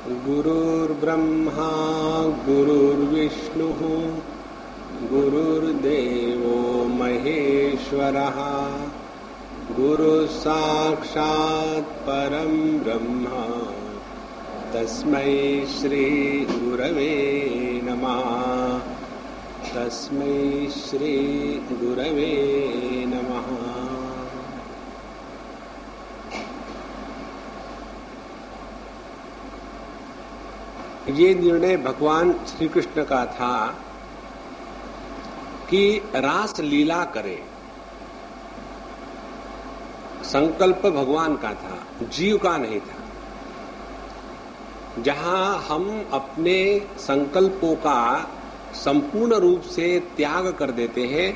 गुरुर्ब्रह्मा गुरुर्विष्णुः गुरुर्देवो महेश्वरः गुरुसाक्षात् परं ब्रह्म तस्मै श्री गुरवे नमः। तस्मै श्री गुरवे नमः। ये निर्णय भगवान श्री कृष्ण का था कि रास लीला करे। संकल्प भगवान का था, जीव का नहीं था। जहां हम अपने संकल्पों का संपूर्ण रूप से त्याग कर देते हैं,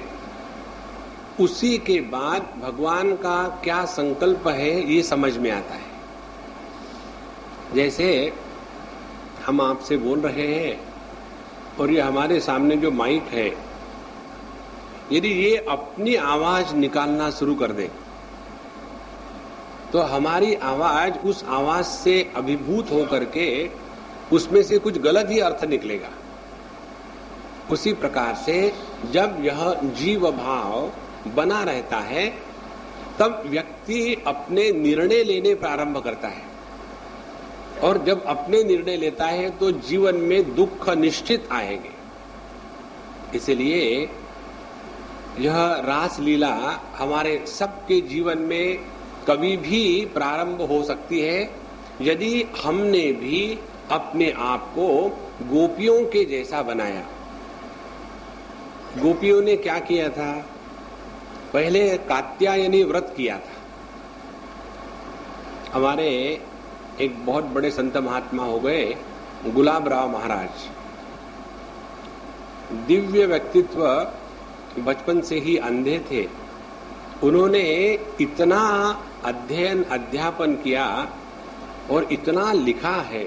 उसी के बाद भगवान का क्या संकल्प है ये समझ में आता है। जैसे हम आपसे बोल रहे हैं और ये हमारे सामने जो माइक है, यदि ये अपनी आवाज निकालना शुरू कर दे तो हमारी आवाज उस आवाज से अभिभूत होकर के उसमें से कुछ गलत ही अर्थ निकलेगा। उसी प्रकार से जब यह जीव भाव बना रहता है तब व्यक्ति अपने निर्णय लेने प्रारंभ करता है, और जब अपने निर्णय लेता है तो जीवन में दुख निश्चित आएंगे। इसलिए यह रास लीला हमारे सबके जीवन में कभी भी प्रारंभ हो सकती है, यदि हमने भी अपने आप को गोपियों के जैसा बनाया। गोपियों ने क्या किया था? पहले कात्यायनी व्रत किया था। हमारे एक बहुत बड़े संत महात्मा हो गए गुलाबराव महाराज। दिव्य व्यक्तित्व, बचपन से ही अंधे थे। उन्होंने इतना अध्ययन अध्यापन किया और इतना लिखा है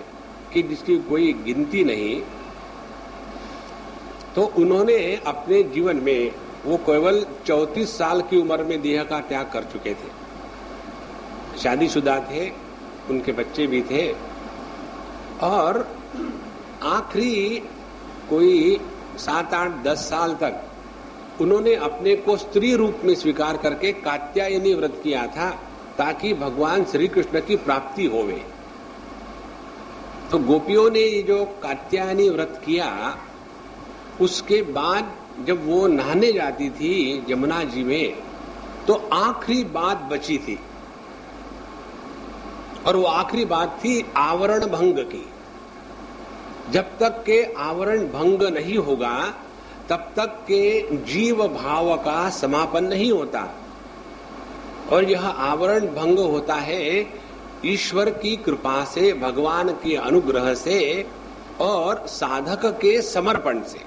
कि जिसकी कोई गिनती नहीं। तो उन्होंने अपने जीवन में, वो केवल 34 साल की उम्र में देह का त्याग कर चुके थे। शादीशुदा थे, उनके बच्चे भी थे, और आखिरी कोई 7-8-10 साल तक उन्होंने अपने को स्त्री रूप में स्वीकार करके कात्यायनी व्रत किया था, ताकि भगवान श्री कृष्ण की प्राप्ति होवे। तो गोपियों ने ये जो कात्यायनी व्रत किया, उसके बाद जब वो नहाने जाती थी यमुना जी में, तो आखिरी बात बची थी, और वो आखिरी बात थी आवरण भंग की। जब तक के आवरण भंग नहीं होगा तब तक के जीव भाव का समापन नहीं होता, और यह आवरण भंग होता है ईश्वर की कृपा से, भगवान के अनुग्रह से और साधक के समर्पण से।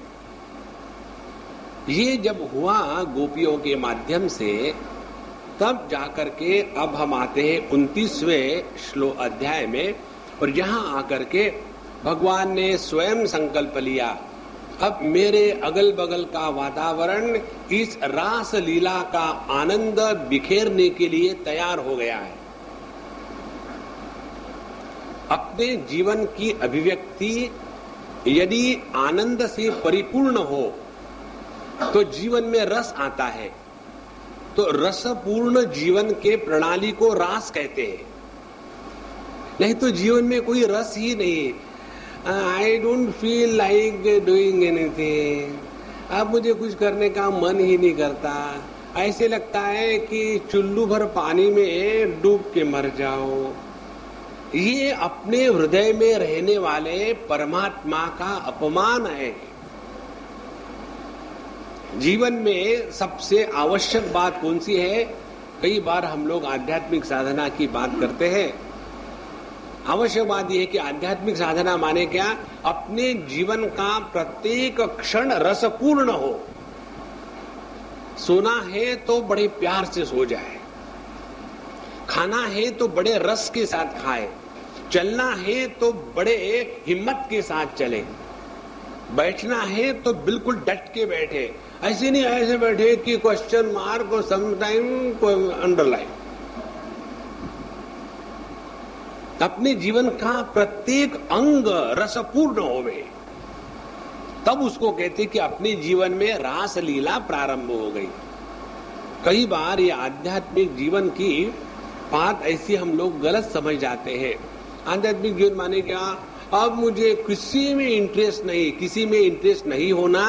ये जब हुआ गोपियों के माध्यम से, तब जाकर के अब हम आते हैं 29वें अध्याय में, और यहां आकर के भगवान ने स्वयं संकल्प लिया, अब मेरे अगल बगल का वातावरण इस रास लीला का आनंद बिखेरने के लिए तैयार हो गया है। अपने जीवन की अभिव्यक्ति यदि आनंद से परिपूर्ण हो तो जीवन में रस आता है। तो रसपूर्ण जीवन के प्रणाली को रास कहते हैं। नहीं तो जीवन में कोई रस ही नहीं। I don't feel like doing anything. अब मुझे कुछ करने का मन ही नहीं करता। ऐसे लगता है कि चुल्लू भर पानी में डूब के मर जाओ। ये अपने हृदय में रहने वाले परमात्मा का अपमान है। जीवन में सबसे आवश्यक बात कौन सी है? कई बार हम लोग आध्यात्मिक साधना की बात करते हैं। आवश्यक बात यह है कि आध्यात्मिक साधना माने क्या? अपने जीवन का प्रत्येक क्षण रसपूर्ण हो। सोना है तो बड़े प्यार से सो जाए, खाना है तो बड़े रस के साथ खाए, चलना है तो बड़े हिम्मत के साथ चले, बैठना है तो बिल्कुल डट के बैठे। ऐसे नहीं ऐसे बैठे कि क्वेश्चन मार्क और समटाइम अंडरलाइन। अपने जीवन का प्रत्येक अंग रसपूर्ण होवे, तब उसको कहते कि अपने जीवन में रास लीला प्रारंभ हो गई। कई बार ये आध्यात्मिक जीवन की बात ऐसी हम लोग गलत समझ जाते हैं। आध्यात्मिक जीवन माने क्या, अब मुझे किसी में इंटरेस्ट नहीं, किसी में इंटरेस्ट नहीं होना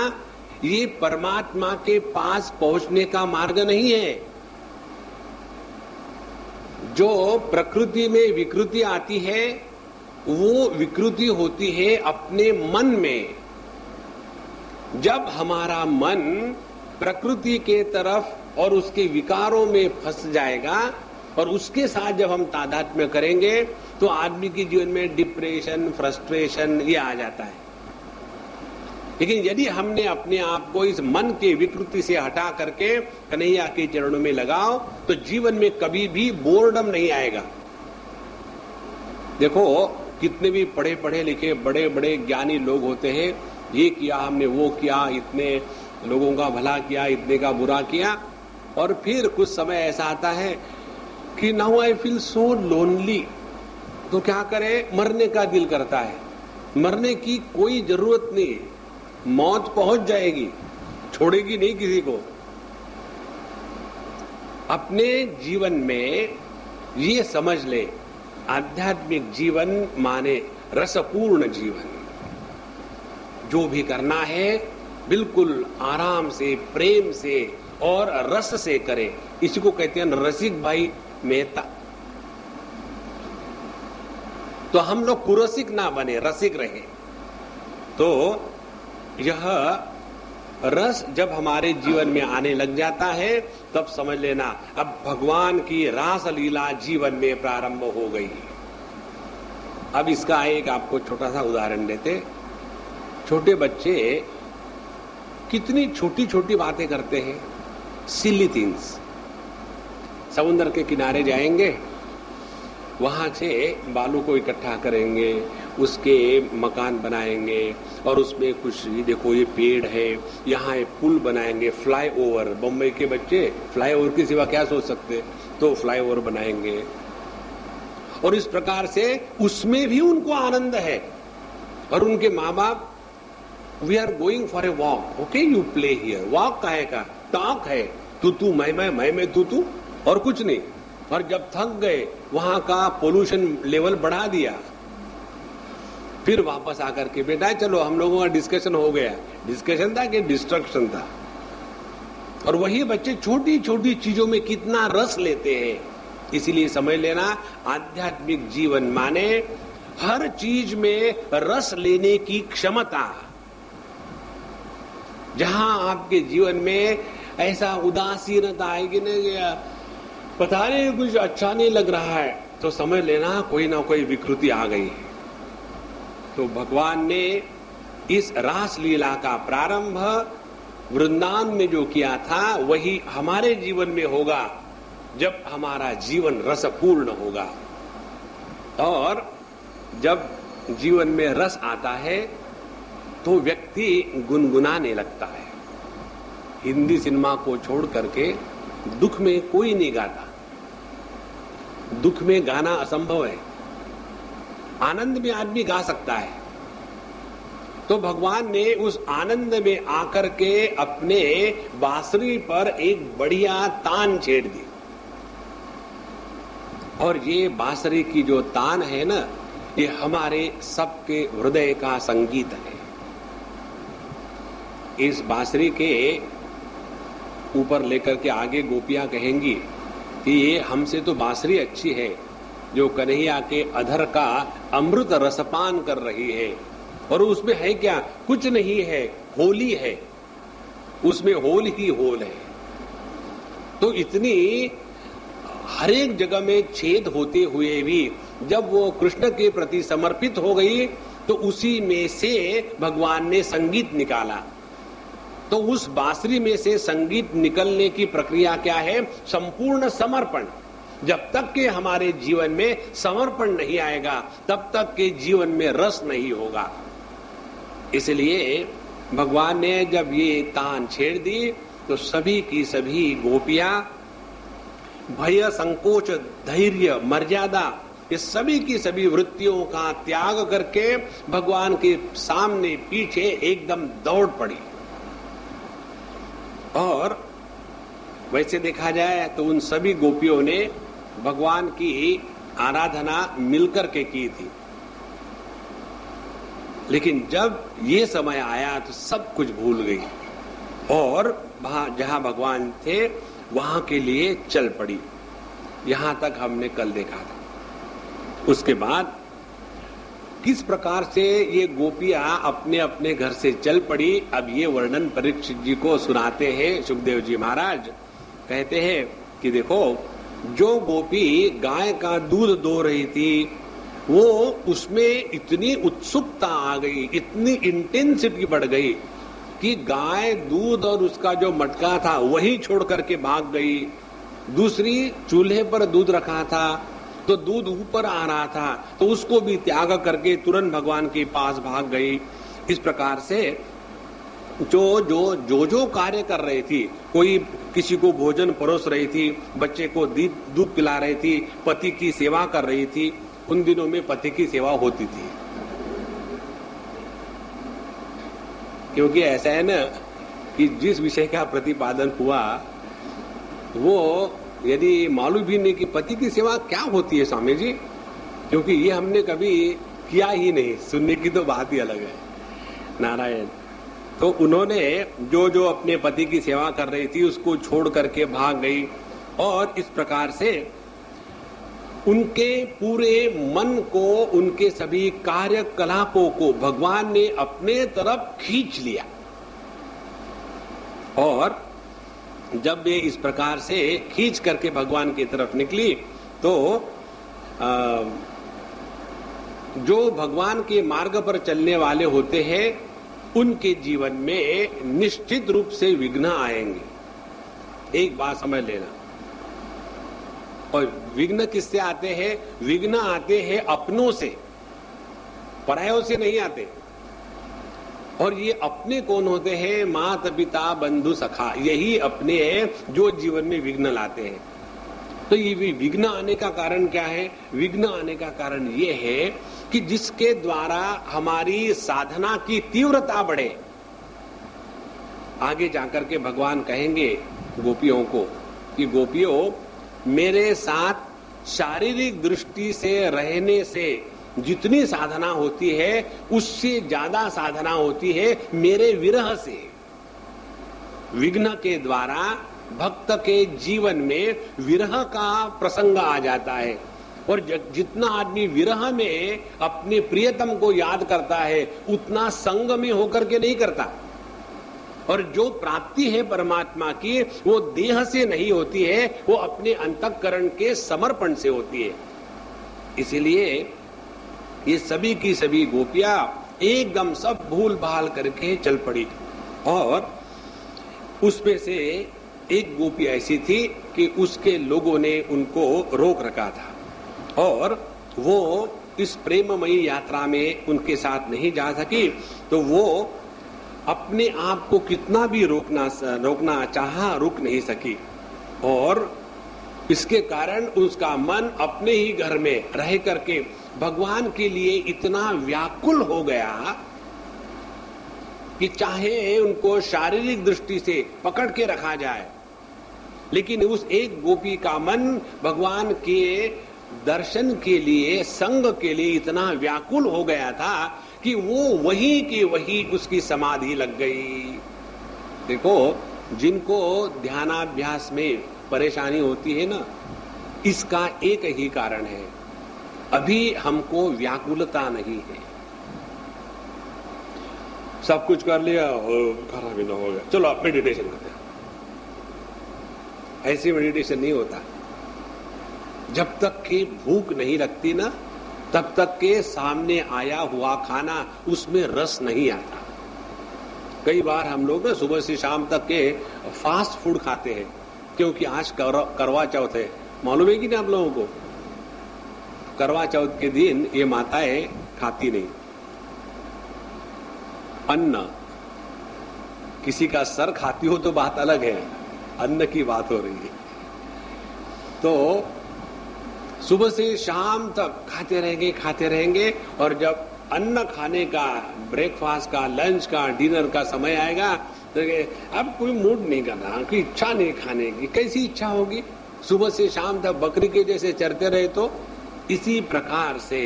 ये परमात्मा के पास पहुंचने का मार्ग नहीं है। जो प्रकृति में विकृति आती है वो विकृति होती है अपने मन में। जब हमारा मन प्रकृति के तरफ और उसके विकारों में फंस जाएगा और उसके साथ जब हम तादात्म्य करेंगे तो आदमी के जीवन में डिप्रेशन, फ्रस्ट्रेशन ये आ जाता है। लेकिन यदि हमने अपने आप को इस मन के विकृति से हटा करके कन्हैया के चरणों में लगाओ तो जीवन में कभी भी बोर्डम नहीं आएगा। देखो कितने भी पढ़े पढ़े लिखे बड़े बड़े ज्ञानी लोग होते हैं, ये किया हमने, वो किया, इतने लोगों का भला किया, इतने का बुरा किया, और फिर कुछ समय ऐसा आता है कि now I feel so lonely, तो क्या करे, मरने का दिल करता है। मरने की कोई जरूरत नहीं, मौत पहुंच जाएगी, छोड़ेगी नहीं किसी को। अपने जीवन में ये समझ ले, आध्यात्मिक जीवन माने रसपूर्ण जीवन। जो भी करना है बिल्कुल आराम से, प्रेम से और रस से करे। इसी को कहते हैं रसिक भाई मेहता। तो हम लोग कुरसिक ना बने, रसिक रहे। तो यह रस जब हमारे जीवन में आने लग जाता है तब समझ लेना अब भगवान की रास लीला जीवन में प्रारंभ हो गई। अब इसका एक आपको छोटा सा उदाहरण देते। छोटे बच्चे कितनी छोटी छोटी बातें करते हैं, सिली थिंग्स। समुद्र के किनारे जाएंगे, वहां से बालू को इकट्ठा करेंगे, उसके मकान बनाएंगे और उसमें कुछ, देखो ये पेड़ है, यहाँ एक पुल बनाएंगे, फ्लाईओवर। बम्बई के बच्चे फ्लाईओवर के सिवा क्या सोच सकते, तो फ्लाईओवर बनाएंगे। और इस प्रकार से उसमें भी उनको आनंद है। और उनके माँ बाप, we are going for a walk, okay you play here. Walk काहे का, टॉक है, तू मैं तू, और कुछ नहीं। और जब थक गए, वहां का पोल्यूशन लेवल बढ़ा दिया, फिर वापस आकर के बेटा चलो हम लोगों का डिस्कशन हो गया। डिस्कशन था कि डिस्ट्रक्शन था। और वही बच्चे छोटी छोटी चीजों में कितना रस लेते हैं। इसीलिए समझ लेना, आध्यात्मिक जीवन माने हर चीज में रस लेने की क्षमता। जहां आपके जीवन में ऐसा उदासीनता आएगी ना, पता नहीं कुछ अच्छा नहीं लग रहा है, तो समझ लेना कोई ना कोई विकृति आ गई। तो भगवान ने इस रास लीला का प्रारंभ वृंदावन में जो किया था वही हमारे जीवन में होगा जब हमारा जीवन रसपूर्ण होगा। और जब जीवन में रस आता है तो व्यक्ति गुनगुनाने लगता है। हिंदी सिनेमा को छोड़ करके दुख में कोई नहीं गाता। दुख में गाना असंभव है, आनंद में आदमी गा सकता है। तो भगवान ने उस आनंद में आकर के अपने बांसुरी पर एक बढ़िया तान छेड़ दी। और ये बांसुरी की जो तान है ना, ये हमारे सबके हृदय का संगीत है। इस बांसुरी के ऊपर लेकर के आगे गोपियां कहेंगी कि ये हमसे तो बांसुरी अच्छी है जो कन्हैया के अधर का अमृत रसपान कर रही है। और उसमें है क्या, कुछ नहीं है, होली है, उसमें होल ही होल है। तो इतनी हर एक जगह में छेद होते हुए भी जब वो कृष्ण के प्रति समर्पित हो गई तो उसी में से भगवान ने संगीत निकाला। तो उस बांसुरी में से संगीत निकलने की प्रक्रिया क्या है, संपूर्ण समर्पण। जब तक के हमारे जीवन में समर्पण नहीं आएगा तब तक के जीवन में रस नहीं होगा। इसलिए भगवान ने जब ये तान छेड़ दी तो सभी की सभी गोपियां भय, संकोच, धैर्य, मर्यादा ये सभी की सभी वृत्तियों का त्याग करके भगवान के सामने पीछे एकदम दौड़ पड़ी। और वैसे देखा जाए तो उन सभी गोपियों ने भगवान की आराधना मिलकर के की थी, लेकिन जब ये समय आया तो सब कुछ भूल गई और जहां भगवान थे वहां के लिए चल पड़ी। यहां तक हमने कल देखा था। उसके बाद किस प्रकार से ये गोपियां अपने अपने घर से चल पड़ी, अब ये वर्णन परीक्षित जी को सुनाते हैं सुखदेव जी महाराज। कहते हैं कि देखो, जो गोपी गाय का दूध दो रही थी, वो उसमें इतनी उत्सुकता आ गई, इतनी इंटेंसिटी बढ़ गई कि गाय दूध और उसका जो मटका था वही छोड़ करके भाग गई। दूसरी चूल्हे पर दूध रखा था तो दूध ऊपर आ रहा था, तो उसको भी त्याग करके तुरंत भगवान के पास भाग गई। इस प्रकार से जो कार्य कर रही थी, कोई किसी को भोजन परोस रही थी, बच्चे को दूध पिला रही थी, पति की सेवा कर रही थी। उन दिनों में पति की सेवा होती थी, क्योंकि ऐसा है ना कि जिस विषय का प्रतिपादन हुआ वो यदि मालूम भी नहीं कि पति की सेवा क्या होती है स्वामी जी, क्योंकि ये हमने कभी किया ही नहीं, सुनने की तो बात ही अलग है। नारायण। तो उन्होंने जो अपने पति की सेवा कर रही थी उसको छोड़ करके भाग गई, और इस प्रकार से उनके पूरे मन को, उनके सभी कार्यकलापों को भगवान ने अपने तरफ खींच लिया। और जब वे इस प्रकार से खींच करके भगवान की तरफ निकली तो जो भगवान के मार्ग पर चलने वाले होते हैं उनके जीवन में निश्चित रूप से विघ्न आएंगे। एक बात समझ लेना। और विघ्न किससे आते हैं? विघ्न आते हैं अपनों से, परायों से नहीं आते। और ये अपने कौन होते हैं? माता पिता बंधु सखा, यही अपने हैं जो जीवन में विघ्न लाते हैं। तो ये विघ्न आने का कारण क्या है? विघ्न आने का कारण ये है कि जिसके द्वारा हमारी साधना की तीव्रता बढ़े। आगे जाकर के भगवान कहेंगे गोपियों को कि गोपियों, मेरे साथ शारीरिक दृष्टि से रहने से जितनी साधना होती है उससे ज्यादा साधना होती है मेरे विरह से। विघ्न के द्वारा भक्त के जीवन में विरह का प्रसंग आ जाता है, और जितना आदमी विरह में अपने प्रियतम को याद करता है उतना संग में होकर के नहीं करता। और जो प्राप्ति है परमात्मा की वो देह से नहीं होती है, वो अपने अंतःकरण के समर्पण से होती है। इसीलिए ये सभी की सभी गोपियां एकदम सब भूल भाल करके चल पड़ी। और उसमें से एक गोपी ऐसी थी कि उसके लोगों ने उनको रोक रखा था और वो इस प्रेममयी यात्रा में उनके साथ नहीं जा सकी। तो वो अपने आप को कितना भी रोकना चाहा, रुक नहीं सकी, और इसके कारण उसका मन अपने ही घर में रह करके भगवान के लिए इतना व्याकुल हो गया कि चाहे उनको शारीरिक दृष्टि से पकड़ के रखा जाए, लेकिन उस एक गोपी का मन भगवान के दर्शन के लिए, संग के लिए इतना व्याकुल हो गया था कि वो वही की वही उसकी समाधि लग गई। देखो, जिनको ध्यानाभ्यास में परेशानी होती है ना, इसका एक ही कारण है, अभी हमको व्याकुलता नहीं है। सब कुछ कर लिया और खाना पीना हो गया, चलो आप मेडिटेशन करते हैं। ऐसे मेडिटेशन नहीं होता। जब तक कि भूख नहीं लगती ना, तब तक के सामने आया हुआ खाना उसमें रस नहीं आता। कई बार हम लोग ना सुबह से शाम तक के फास्ट फूड खाते हैं, क्योंकि आज करवा चौथ है। मालूम है कि नहीं आप लोगों को? करवा चौथ के दिन ये माताएं खाती नहीं अन्न। किसी का सर खाती हो तो बात अलग है, अन्न की बात हो रही है। तो सुबह से शाम तक खाते रहेंगे और जब अन्न खाने का, ब्रेकफास्ट का, लंच का, डिनर का समय आएगा तो अब कोई मूड नहीं कर रहा, कोई इच्छा नहीं खाने की। कैसी इच्छा होगी? सुबह से शाम तक बकरी के जैसे चरते रहे। तो इसी प्रकार से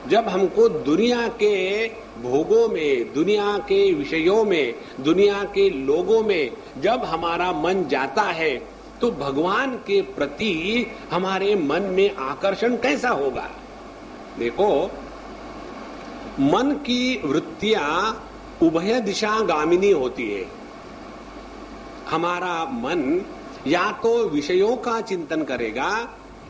जब हमको दुनिया के भोगों में, दुनिया के विषयों में, दुनिया के लोगों में जब हमारा मन जाता है तो भगवान के प्रति हमारे मन में आकर्षण कैसा होगा? देखो, मन की वृत्तियां उभय दिशा गामिनी होती है। हमारा मन या तो विषयों का चिंतन करेगा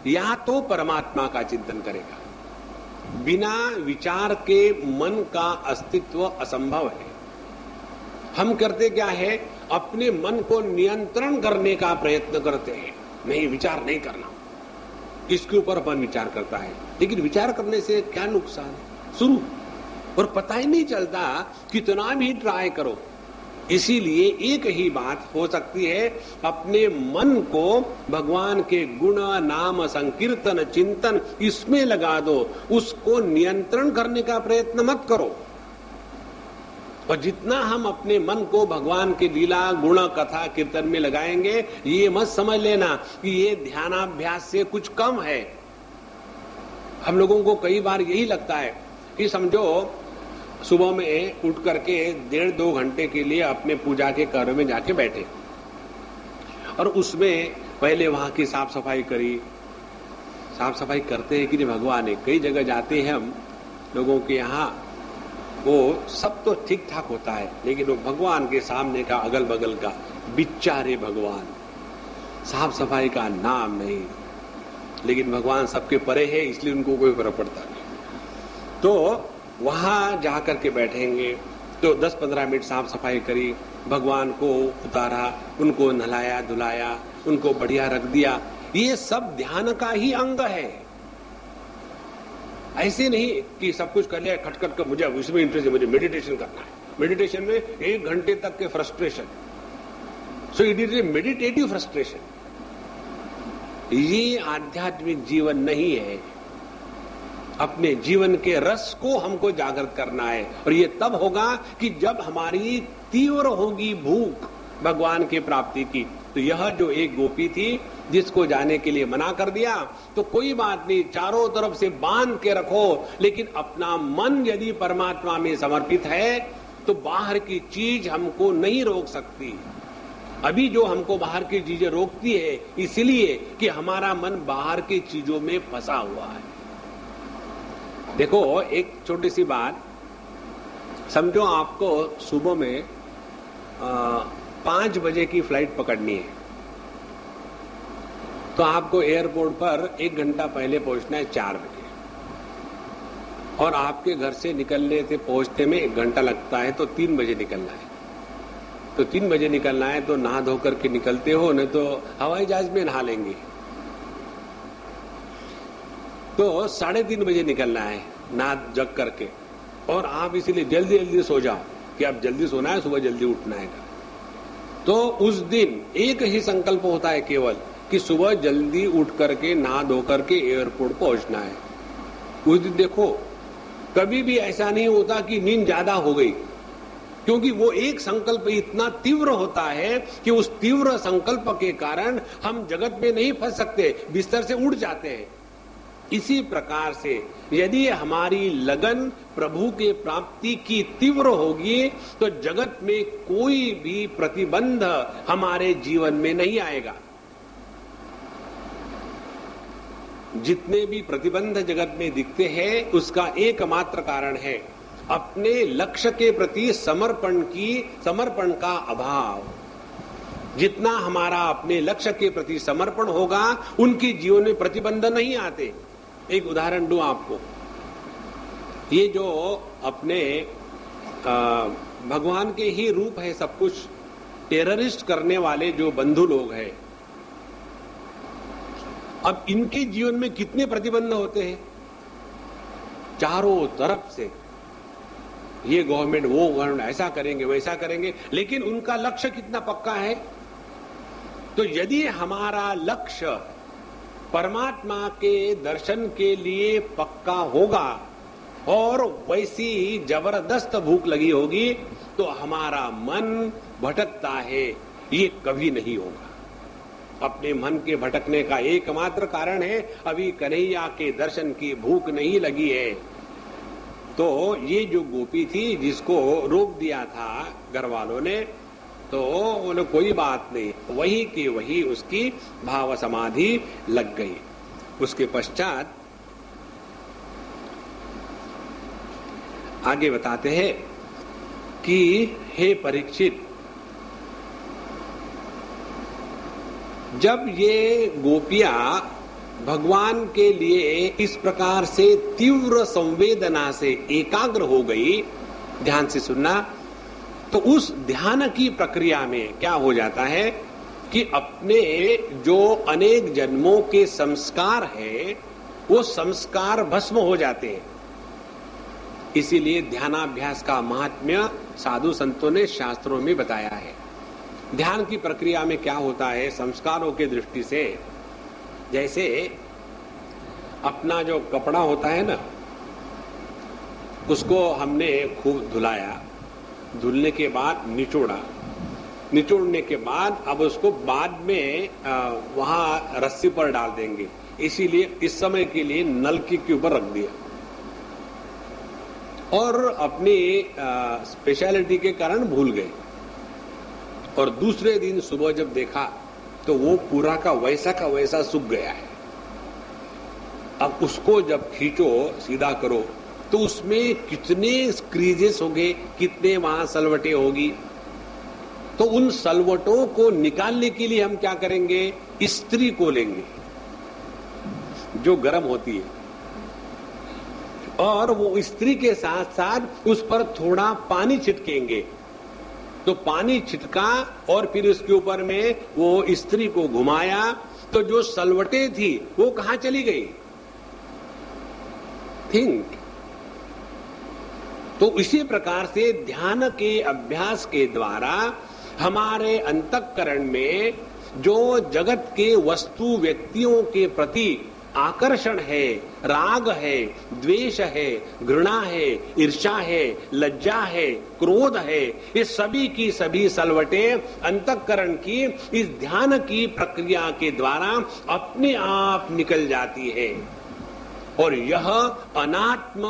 या तो परमात्मा का चिंतन करेगा। बिना विचार के मन का अस्तित्व असंभव है। हम करते क्या है? अपने मन को नियंत्रण करने का प्रयत्न करते हैं। नहीं, विचार नहीं करना, इसके ऊपर मन विचार करता है। लेकिन विचार करने से क्या नुकसान है? शुरू और पता ही नहीं चलता, कितना भी ट्राई करो। इसीलिए एक ही बात हो सकती है, अपने मन को भगवान के गुण, नाम, संकीर्तन, चिंतन इसमें लगा दो। उसको नियंत्रण करने का प्रयत्न मत करो। और जितना हम अपने मन को भगवान के लीला, गुण, कथा, कीर्तन में लगाएंगे, ये मत समझ लेना कि ये ध्यानाभ्यास से कुछ कम है। हम लोगों को कई बार यही लगता है कि समझो सुबह में उठ करके 1.5-2 घंटे के लिए अपने पूजा के कार्य में जाके बैठे और उसमें पहले वहां की साफ सफाई करी। साफ सफाई करते हैं कि नहीं भगवान है? कई जगह जाते हैं हम लोगों के यहाँ, वो सब तो ठीक ठाक होता है, लेकिन वो भगवान के सामने का, अगल बगल का, बिचारे भगवान, साफ सफाई का नाम नहीं। लेकिन भगवान सबके परे है, इसलिए उनको कोई फर्क पड़ता नहीं। तो वहां जाकर के बैठेंगे तो 10-15 मिनट साफ सफाई करी, भगवान को उतारा, उनको नहलाया धुलाया, उनको बढ़िया रख दिया। ये सब ध्यान का ही अंग है। ऐसे नहीं कि सब कुछ कर लिया, खटखट कर मुझे इसमें इंटरेस्ट है, मुझे मेडिटेशन करना है। मेडिटेशन में 1 घंटे तक के frustration, so it is a meditative frustration. ये आध्यात्मिक जीवन नहीं है। अपने जीवन के रस को हमको जागृत करना है, और ये तब होगा कि जब हमारी तीव्र होगी भूख भगवान की प्राप्ति की। तो यह जो एक गोपी थी जिसको जाने के लिए मना कर दिया, तो कोई बात नहीं, चारों तरफ से बांध के रखो, लेकिन अपना मन यदि परमात्मा में समर्पित है तो बाहर की चीज हमको नहीं रोक सकती। अभी जो हमको बाहर की चीजें रोकती है इसलिए कि हमारा मन बाहर की चीजों में फंसा हुआ है। देखो, एक छोटी सी बात समझो, आपको सुबह में 5 बजे की फ्लाइट पकड़नी है, तो आपको एयरपोर्ट पर 1 घंटा पहले पहुंचना है 4 बजे, और आपके घर से निकलने से पहुंचने में 1 घंटा लगता है, तो 3 बजे निकलना है। तो 3 बजे निकलना है तो नहा धो करके निकलते हो, नहीं तो हवाई जहाज में नहा लेंगे। तो 3:30 बजे निकलना है ना जग करके, और आप इसीलिए जल्दी जल्दी सो जाओ कि आप जल्दी सोना है, सुबह जल्दी उठना है। तो उस दिन एक ही संकल्प होता है केवल कि सुबह जल्दी उठ करके नहा धो करके एयरपोर्ट पहुंचना है। उस दिन देखो, कभी भी ऐसा नहीं होता कि नींद ज्यादा हो गई, क्योंकि वो एक संकल्प इतना तीव्र होता है कि उस तीव्र संकल्प के कारण हम जगत में नहीं फंस सकते, बिस्तर से उठ जाते हैं। इसी प्रकार से यदि हमारी लगन प्रभु के प्राप्ति की तीव्र होगी तो जगत में कोई भी प्रतिबंध हमारे जीवन में नहीं आएगा। जितने भी प्रतिबंध जगत में दिखते हैं उसका एकमात्र कारण है अपने लक्ष्य के प्रति समर्पण का अभाव। जितना हमारा अपने लक्ष्य के प्रति समर्पण होगा उनके जीवन में प्रतिबंध नहीं आते। एक उदाहरण दूं आपको, ये जो अपने भगवान के ही रूप है सब कुछ, टेररिस्ट करने वाले जो बंधु लोग हैं, अब इनके जीवन में कितने प्रतिबंध होते हैं चारों तरफ से। ये गवर्नमेंट, वो गवर्नमेंट, ऐसा करेंगे वैसा करेंगे, लेकिन उनका लक्ष्य कितना पक्का है। तो यदि हमारा लक्ष्य परमात्मा के दर्शन के लिए पक्का होगा और वैसी जबरदस्त भूख लगी होगी तो हमारा मन भटकता है, ये कभी नहीं होगा। अपने मन के भटकने का एकमात्र कारण है अभी कन्हैया के दर्शन की भूख नहीं लगी है। तो ये जो गोपी थी जिसको रोक दिया था घर वालों ने, तो बोले कोई बात नहीं, वही की वही उसकी भाव समाधि लग गई। उसके पश्चात आगे बताते हैं कि हे परीक्षित, जब ये गोपियां भगवान के लिए इस प्रकार से तीव्र संवेदना से एकाग्र हो गई, ध्यान से सुनना, तो उस ध्यान की प्रक्रिया में क्या हो जाता है कि अपने जो अनेक जन्मों के संस्कार है वो संस्कार भस्म हो जाते हैं। इसीलिए ध्यानाभ्यास का महात्म्य साधु संतों ने शास्त्रों में बताया है। ध्यान की प्रक्रिया में क्या होता है संस्कारों के दृष्टि से, जैसे अपना जो कपड़ा होता है ना, उसको हमने खूब धुलाया, धुलने के बाद निचोड़ा, निचोड़ने के बाद अब उसको बाद में वहां रस्सी पर डाल देंगे, इसीलिए इस समय के लिए नलकी के ऊपर रख दिया और अपनी स्पेशलिटी के कारण भूल गए। और दूसरे दिन सुबह जब देखा तो वो पूरा का वैसा सूख गया है। अब उसको जब खींचो, सीधा करो, तो उसमें कितने क्रीजेस होंगे, कितने वहां सलवटें होगी। तो उन सलवटों को निकालने के लिए हम क्या करेंगे, इस्त्री को लेंगे जो गर्म होती है, और वो इस्त्री के साथ साथ उस पर थोड़ा पानी छिटकेंगे। तो पानी छिटका और फिर उसके ऊपर में वो इस्त्री को घुमाया, तो जो सलवटें थी वो कहां चली गई, थिंक। तो इसी प्रकार से ध्यान के अभ्यास के द्वारा हमारे अंतःकरण में जो जगत के वस्तु व्यक्तियों के प्रति आकर्षण है, राग है, द्वेष है, घृणा है, ईर्ष्या है, लज्जा है, क्रोध है, ये सभी की सभी सलवटें अंतःकरण की इस ध्यान की प्रक्रिया के द्वारा अपने आप निकल जाती है और यह अनात्म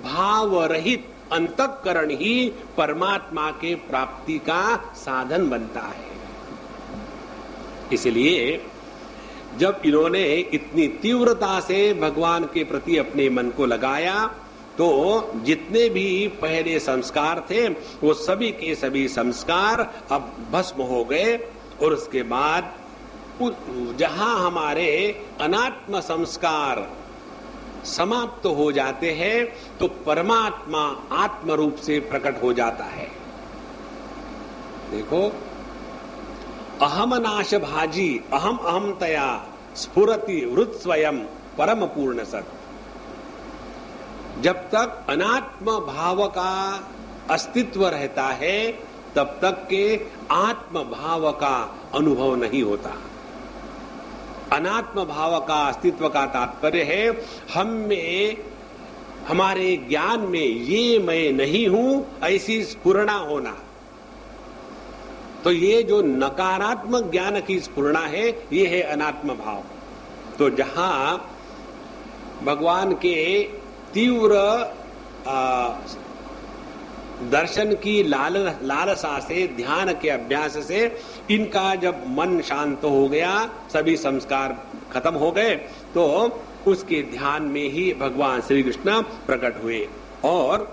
भाव रहित अंतःकरण ही परमात्मा के प्राप्ति का साधन बनता है। इसलिए जब इन्होंने इतनी तीव्रता से भगवान के प्रति अपने मन को लगाया तो जितने भी पहले संस्कार थे वो सभी के सभी संस्कार अब भस्म हो गए। और उसके बाद जहां हमारे अनात्म संस्कार समाप्त हो जाते हैं तो परमात्मा आत्म रूप से प्रकट हो जाता है। देखो, अहम नाश भाजी अहम अहमतया स्फुरति वृत स्वयं परम पूर्ण सत। जब तक अनात्म भाव का अस्तित्व रहता है तब तक के आत्म भाव का अनुभव नहीं होता। अनात्म भाव का अस्तित्व का तात्पर्य है हम में, हमारे ज्ञान में ये मैं नहीं हूं ऐसी स्फुरणा होना। तो ये जो नकारात्मक ज्ञान की स्फुरणा है ये है अनात्म भाव। तो जहां भगवान के तीव्र दर्शन की लालसा से, ध्यान के अभ्यास से इनका जब मन शांत हो गया, सभी संस्कार खत्म हो गए, तो उसके ध्यान में ही भगवान श्री कृष्ण प्रकट हुए। और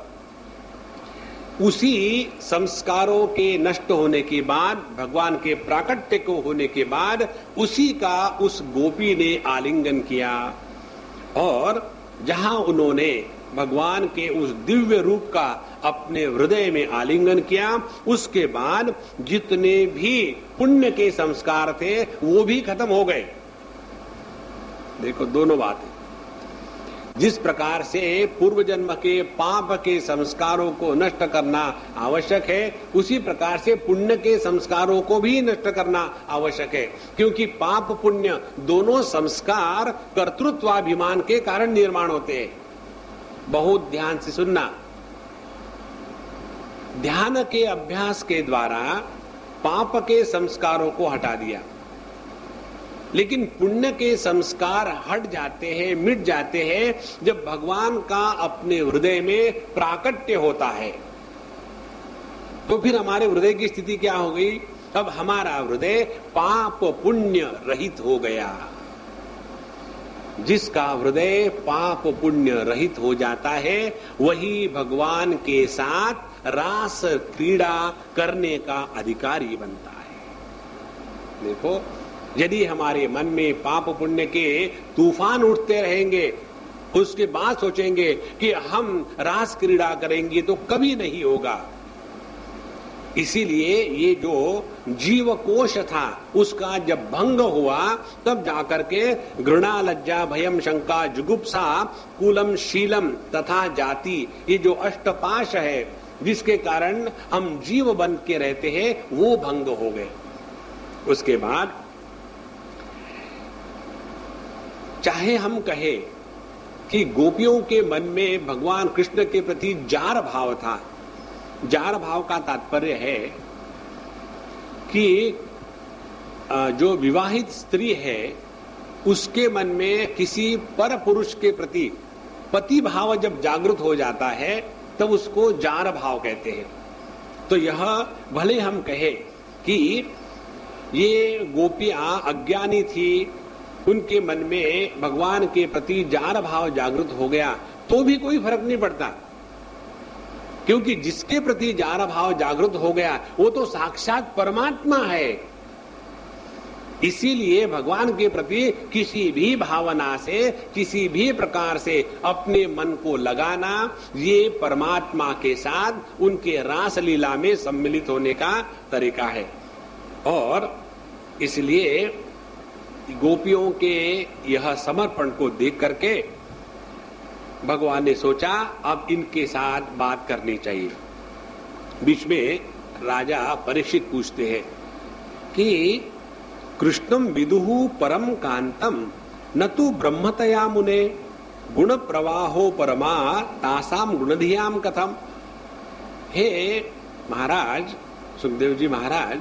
उसी संस्कारों के नष्ट होने के बाद, भगवान के प्राकट्य को होने के बाद उसी का उस गोपी ने आलिंगन किया और जहां उन्होंने भगवान के उस दिव्य रूप का अपने हृदय में आलिंगन किया, उसके बाद जितने भी पुण्य के संस्कार थे वो भी खत्म हो गए। देखो दोनों बातें, जिस प्रकार से पूर्व जन्म के पाप के संस्कारों को नष्ट करना आवश्यक है, उसी प्रकार से पुण्य के संस्कारों को भी नष्ट करना आवश्यक है, क्योंकि पाप पुण्य दोनों संस्कार कर्तृत्वाभिमान के कारण निर्माण होते हैं। बहुत ध्यान से सुनना। ध्यान के अभ्यास के द्वारा पाप के संस्कारों को हटा दिया, लेकिन पुण्य के संस्कार हट जाते हैं, मिट जाते हैं जब भगवान का अपने हृदय में प्राकट्य होता है। तो फिर हमारे हृदय की स्थिति क्या हो गई? अब हमारा हृदय पाप पुण्य रहित हो गया। जिसका हृदय पाप पुण्य रहित हो जाता है वही भगवान के साथ रास क्रीड़ा करने का अधिकारी बनता है। देखो, यदि हमारे मन में पाप पुण्य के तूफान उठते रहेंगे, उसके बाद सोचेंगे कि हम रास क्रीड़ा करेंगे, तो कभी नहीं होगा। इसीलिए ये जो जीव कोश था उसका जब भंग हुआ तब जाकर के घृणा, लज्जा, भयम, शंका, जुगुप्सा, कुलम, शीलम तथा जाति, ये जो अष्टपाश है जिसके कारण हम जीव बन के रहते हैं, वो भंग हो गए। उसके बाद चाहे हम कहें कि गोपियों के मन में भगवान कृष्ण के प्रति जार भाव था। जार भाव का तात्पर्य है कि जो विवाहित स्त्री है उसके मन में किसी पर पुरुष के प्रति पति भाव जब जागृत हो जाता है तब उसको जार भाव कहते हैं। तो यह भले हम कहें कि ये गोपियां अज्ञानी थी, उनके मन में भगवान के प्रति जार भाव जागृत हो गया, तो भी कोई फर्क नहीं पड़ता, क्योंकि जिसके प्रति जार भाव जागृत हो गया वो तो साक्षात परमात्मा है। इसीलिए भगवान के प्रति किसी भी भावना से, किसी भी प्रकार से अपने मन को लगाना, ये परमात्मा के साथ उनके रास लीला में सम्मिलित होने का तरीका है। और इसलिए गोपियों के यह समर्पण को देख करके भगवान ने सोचा अब इनके साथ बात करनी चाहिए। बीच में राजा परीक्षित पूछते हैं कि कृष्णम विदुहु परम कांतम न तु ब्रह्मतया मुने गुण प्रवाहो परमा तासाम गुणधियाम कथम। हे महाराज, सुखदेव जी महाराज,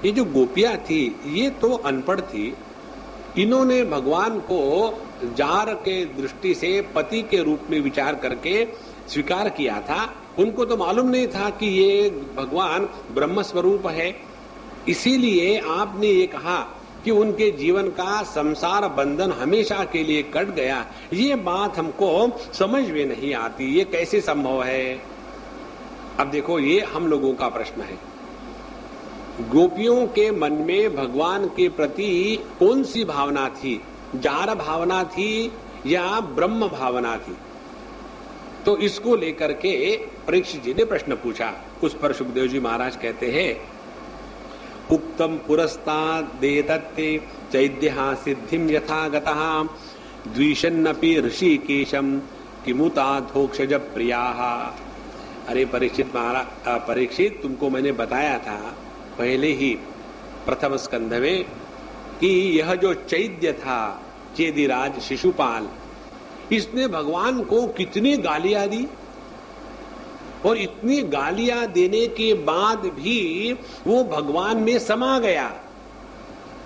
ये जो गोपियां थी ये तो अनपढ़ थी। इन्होंने भगवान को जार के दृष्टि से पति के रूप में विचार करके स्वीकार किया था। उनको तो मालूम नहीं था कि ये भगवान ब्रह्म स्वरूप है। इसीलिए आपने ये कहा कि उनके जीवन का संसार बंधन हमेशा के लिए कट गया। ये बात हमको समझ में नहीं आती, ये कैसे संभव है? अब देखो, ये हम लोगों का प्रश्न है। गोपियों के मन में भगवान के प्रति कौन सी भावना थी? जार भावना थी या ब्रह्म भावना थी? तो इसको लेकर के परीक्षित जी ने प्रश्न पूछा। उस पर सुखदेव जी महाराज कहते हैं, उक्तम पुरस्ताद् देतत्ते चैद्यः सिद्धिं यथा गतः द्विषन्नपि ऋषिकेशं किमुताधोक्षज प्रियाः। अरे परीक्षित महाराज, परीक्षित तुमको मैंने बताया था पहले ही प्रथम स्कंध में कि यह जो चैद्य था, चेदिराज शिशुपाल, इसने भगवान को कितनी गालियां दी, और इतनी गालियां देने के बाद भी वो भगवान में समा गया।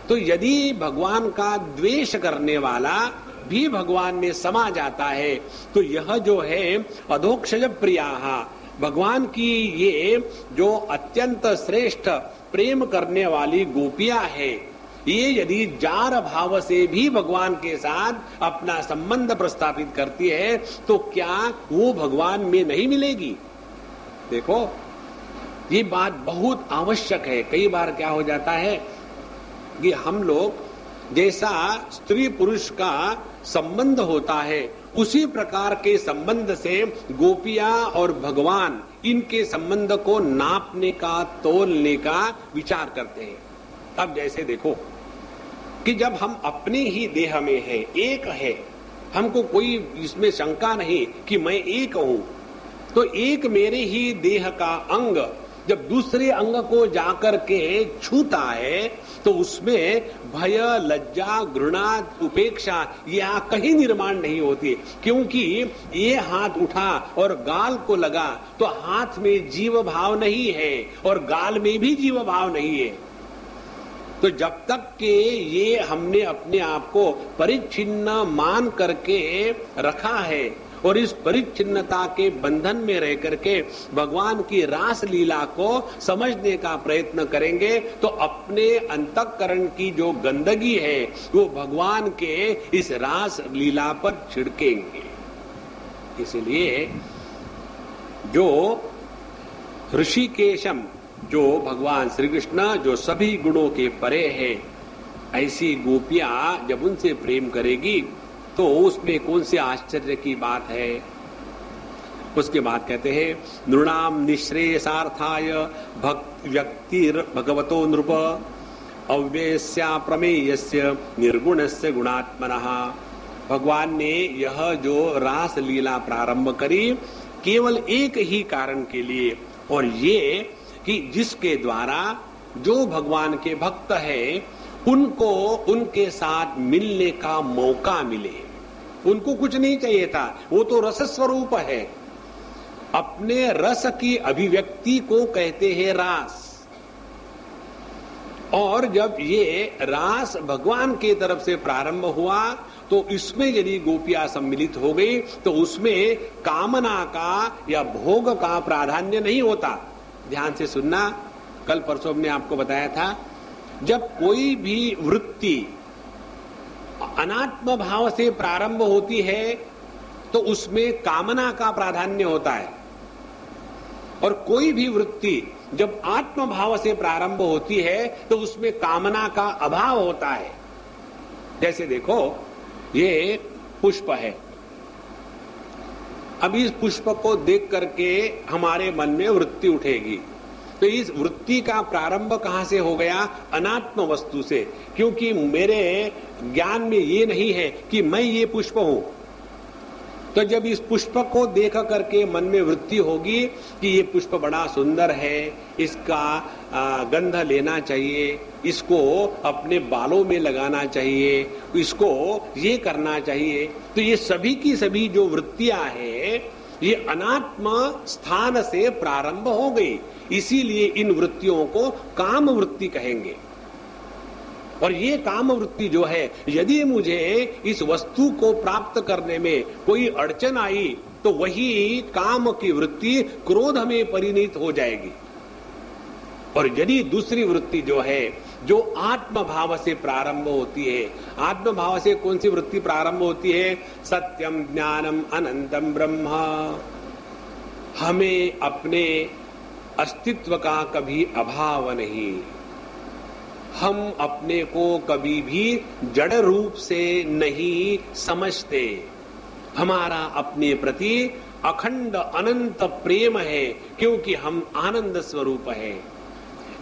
तो यदि भगवान का द्वेष करने वाला भी भगवान में समा जाता है तो यह जो है अधोक्षज प्रियाः, भगवान की ये जो अत्यंत श्रेष्ठ प्रेम करने वाली गोपियां है, ये यदि जार भाव से भी भगवान के साथ अपना संबंध प्रस्थापित करती है तो क्या वो भगवान में नहीं मिलेगी? देखो, ये बात बहुत आवश्यक है। कई बार क्या हो जाता है कि हम लोग जैसा स्त्री पुरुष का संबंध होता है उसी प्रकार के संबंध से गोपियां और भगवान, इनके संबंध को नापने का, तोलने का विचार करते हैं। अब जैसे देखो कि जब हम अपने ही देह में है, एक है, हमको कोई इसमें शंका नहीं कि मैं एक हूं। तो एक मेरे ही देह का अंग जब दूसरे अंग को जाकर के छूता है तो उसमें भय, लज्जा, घृणा, उपेक्षा यह कहीं निर्माण नहीं होती, क्योंकि ये हाथ उठा और गाल को लगा तो हाथ में जीव भाव नहीं है और गाल में भी जीव भाव नहीं है। तो जब तक के ये हमने अपने आप को परिच्छिन्न मान करके रखा है और इस परिच्छिन्नता के बंधन में रह करके भगवान की रास लीला को समझने का प्रयत्न करेंगे तो अपने अंतःकरण की जो गंदगी है वो भगवान के इस रास लीला पर छिड़केंगे। इसलिए जो ऋषिकेशम, जो भगवान श्री कृष्ण जो सभी गुणों के परे है, ऐसी गोपियां जब उनसे प्रेम करेगी तो उसमें कौन से आश्चर्य की बात है। उसके बाद कहते हैं नृणाम निःश्रेयसार्थाय व्यक्तिर भगवतो नृप अव्ययस्या प्रमेयस्य निर्गुणस्य गुणात्मनः। भगवान ने यह जो रास लीला प्रारंभ करी केवल एक ही कारण के लिए, और ये कि जिसके द्वारा जो भगवान के भक्त है उनको उनके साथ मिलने का मौका मिले। उनको कुछ नहीं चाहिए था, वो तो रस स्वरूप है। अपने रस की अभिव्यक्ति को कहते हैं रास। और जब ये रास भगवान के तरफ से प्रारंभ हुआ तो इसमें यदि गोपियां सम्मिलित हो गई तो उसमें कामना का या भोग का प्राधान्य नहीं होता। ध्यान से सुनना, कल परसों हमने आपको बताया था जब कोई भी वृत्ति अनात्म भाव से प्रारंभ होती है तो उसमें कामना का प्राधान्य होता है, और कोई भी वृत्ति जब आत्म भाव से प्रारंभ होती है तो उसमें कामना का अभाव होता है। जैसे देखो ये पुष्प है, अब इस पुष्प को देख करके हमारे मन में वृत्ति उठेगी, तो इस वृत्ति का प्रारंभ कहां से हो गया? अनात्म वस्तु से, क्योंकि मेरे ज्ञान में ये नहीं है कि मैं ये पुष्प हूं। तो जब इस पुष्प को देख करके मन में वृत्ति होगी कि ये पुष्प बड़ा सुंदर है, इसका गंध लेना चाहिए, इसको अपने बालों में लगाना चाहिए, इसको ये करना चाहिए, तो ये सभी की सभी जो वृत्तियां हैं ये अनात्म स्थान से प्रारंभ हो गई। इसीलिए इन वृत्तियों को काम वृत्ति कहेंगे। और ये काम वृत्ति जो है, यदि मुझे इस वस्तु को प्राप्त करने में कोई अड़चन आई तो वही काम की वृत्ति क्रोध में परिणत हो जाएगी। और यदि दूसरी वृत्ति जो है जो आत्म भाव से प्रारंभ होती है, आत्म भाव से कौन सी वृत्ति प्रारंभ होती है? सत्यम ज्ञानम अनंतम ब्रह्म। हमें अपने अस्तित्व का कभी अभाव नहीं, हम अपने को कभी भी जड़ रूप से नहीं समझते, हमारा अपने प्रति अखंड अनंत प्रेम है क्योंकि हम आनंद स्वरूप है।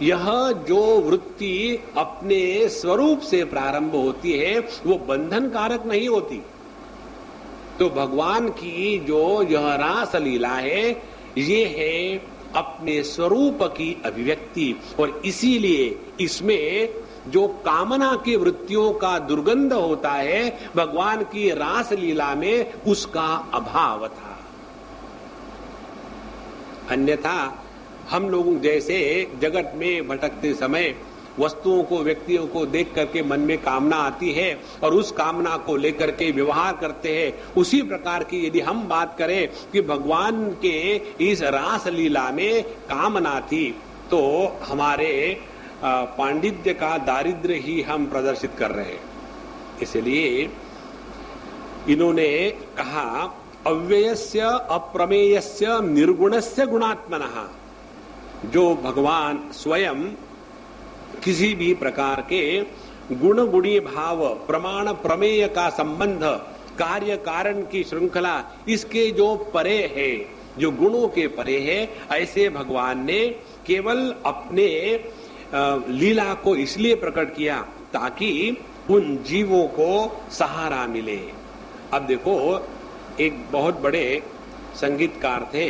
यह जो वृत्ति अपने स्वरूप से प्रारंभ होती है वो बंधन कारक नहीं होती। तो भगवान की जो यह रास लीला है ये है अपने स्वरूप की अभिव्यक्ति, और इसीलिए इसमें जो कामना की वृत्तियों का दुर्गंध होता है भगवान की रास लीला में उसका अभाव था। अन्यथा हम लोग जैसे जगत में भटकते समय वस्तुओं को, व्यक्तियों को देख करके मन में कामना आती है और उस कामना को लेकर के व्यवहार करते हैं, उसी प्रकार की यदि हम बात करें कि भगवान के इस रास लीला में कामना थी तो हमारे पांडित्य का दारिद्र्य ही हम प्रदर्शित कर रहे हैं। इसलिए इन्होंने कहा अव्ययस्य अप्रमेयस्य निर्गुणस्य गुणात्मनः। जो भगवान स्वयं किसी भी प्रकार के गुण गुणी भाव, प्रमाण प्रमेय का संबंध, कार्य कारण की श्रृंखला इसके जो परे है, जो गुणों के परे है, ऐसे भगवान ने केवल अपने लीला को इसलिए प्रकट किया ताकि उन जीवों को सहारा मिले। अब देखो, एक बहुत बड़े संगीतकार थे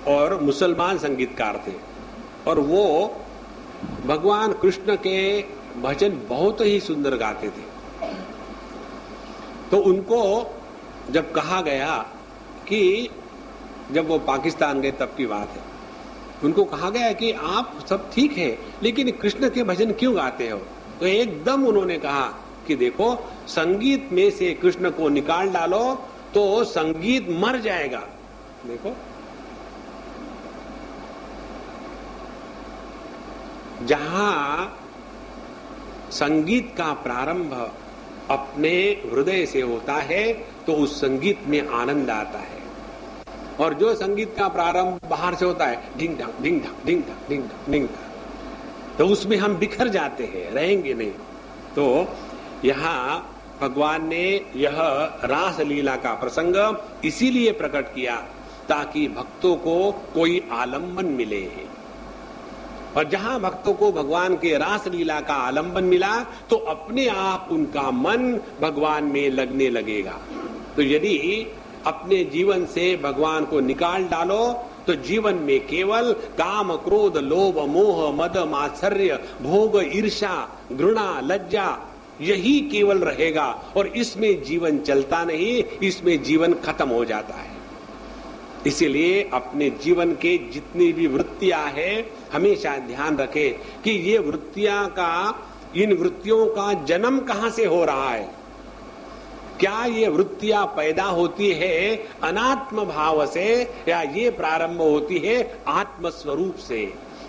और मुसलमान संगीतकार थे, और वो भगवान कृष्ण के भजन बहुत ही सुंदर गाते थे। तो उनको जब कहा गया कि, जब वो पाकिस्तान गए तब की बात है, उनको कहा गया कि आप सब ठीक है लेकिन कृष्ण के भजन क्यों गाते हो? तो एकदम उन्होंने कहा कि देखो, संगीत में से कृष्ण को निकाल डालो तो संगीत मर जाएगा। देखो, जहां संगीत का प्रारंभ अपने हृदय से होता है तो उस संगीत में आनंद आता है, और जो संगीत का प्रारंभ बाहर से होता है, ढिंग ढांग ढिंग ढांग ढिंग ढांग ढिंग ढांग ढिंग ढांग, तो उसमें हम बिखर जाते हैं, रहेंगे नहीं। तो यहाँ भगवान ने यह रास लीला का प्रसंग इसीलिए प्रकट किया ताकि भक्तों को कोई आलंबन मिले, और जहां भक्तों को भगवान के रास लीला का आलंबन मिला तो अपने आप उनका मन भगवान में लगने लगेगा। तो यदि अपने जीवन से भगवान को निकाल डालो तो जीवन में केवल काम, क्रोध, लोभ, मोह, मद, मात्सर्य, भोग, ईर्ष्या, घृणा, लज्जा, यही केवल रहेगा, और इसमें जीवन चलता नहीं, इसमें जीवन खत्म हो जाता है। इसीलिए अपने जीवन के जितनी भी वृत्तियां हैं, हमेशा ध्यान रखें कि ये वृत्तियां का, इन वृत्तियों का जन्म कहां से हो रहा है। क्या ये वृत्तियां पैदा होती है अनात्म भाव से, या ये प्रारंभ होती है आत्म स्वरूप से?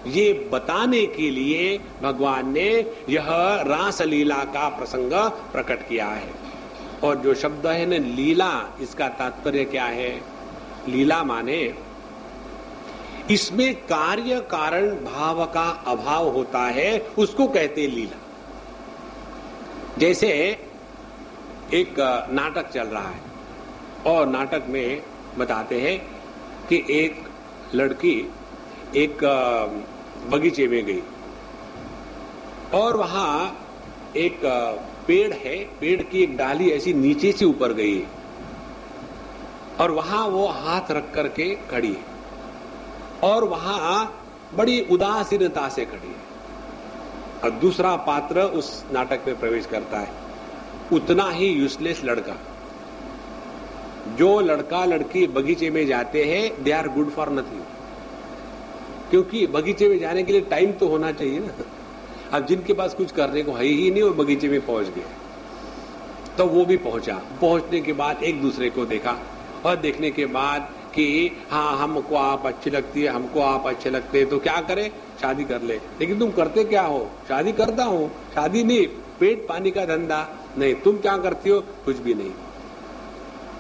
ये बताने के लिए भगवान ने यह रासलीला का प्रसंग प्रकट किया है। और जो शब्द है न लीला, इसका तात्पर्य क्या है? लीला माने इसमें कार्य कारण भाव का अभाव होता है, उसको कहते लीला। जैसे एक नाटक चल रहा है और नाटक में बताते हैं कि एक लड़की एक बगीचे में गई और वहां एक पेड़ है, पेड़ की एक डाली ऐसी नीचे से ऊपर गई है और वहां वो हाथ रख करके खड़ी है और वहां बड़ी उदासीनता से खड़ी है। और दूसरा पात्र उस नाटक में प्रवेश करता है, उतना ही यूजलेस लड़का। जो लड़का लड़की बगीचे में जाते हैं, they are good for nothing, क्योंकि बगीचे में जाने के लिए टाइम तो होना चाहिए ना। अब जिनके पास कुछ करने को है ही नहीं, वो बगीचे में पहुंच गए। तो वो भी पहुंचा। पहुंचने के बाद एक दूसरे को देखा और देखने के बाद कि हाँ, हमको आप अच्छी लगती है, हमको आप अच्छे लगते हैं, तो क्या करें, शादी कर ले। लेकिन तुम करते क्या हो? शादी करता हूं। शादी नहीं, पेट पानी का धंधा। नहीं, तुम क्या करती हो? कुछ भी नहीं।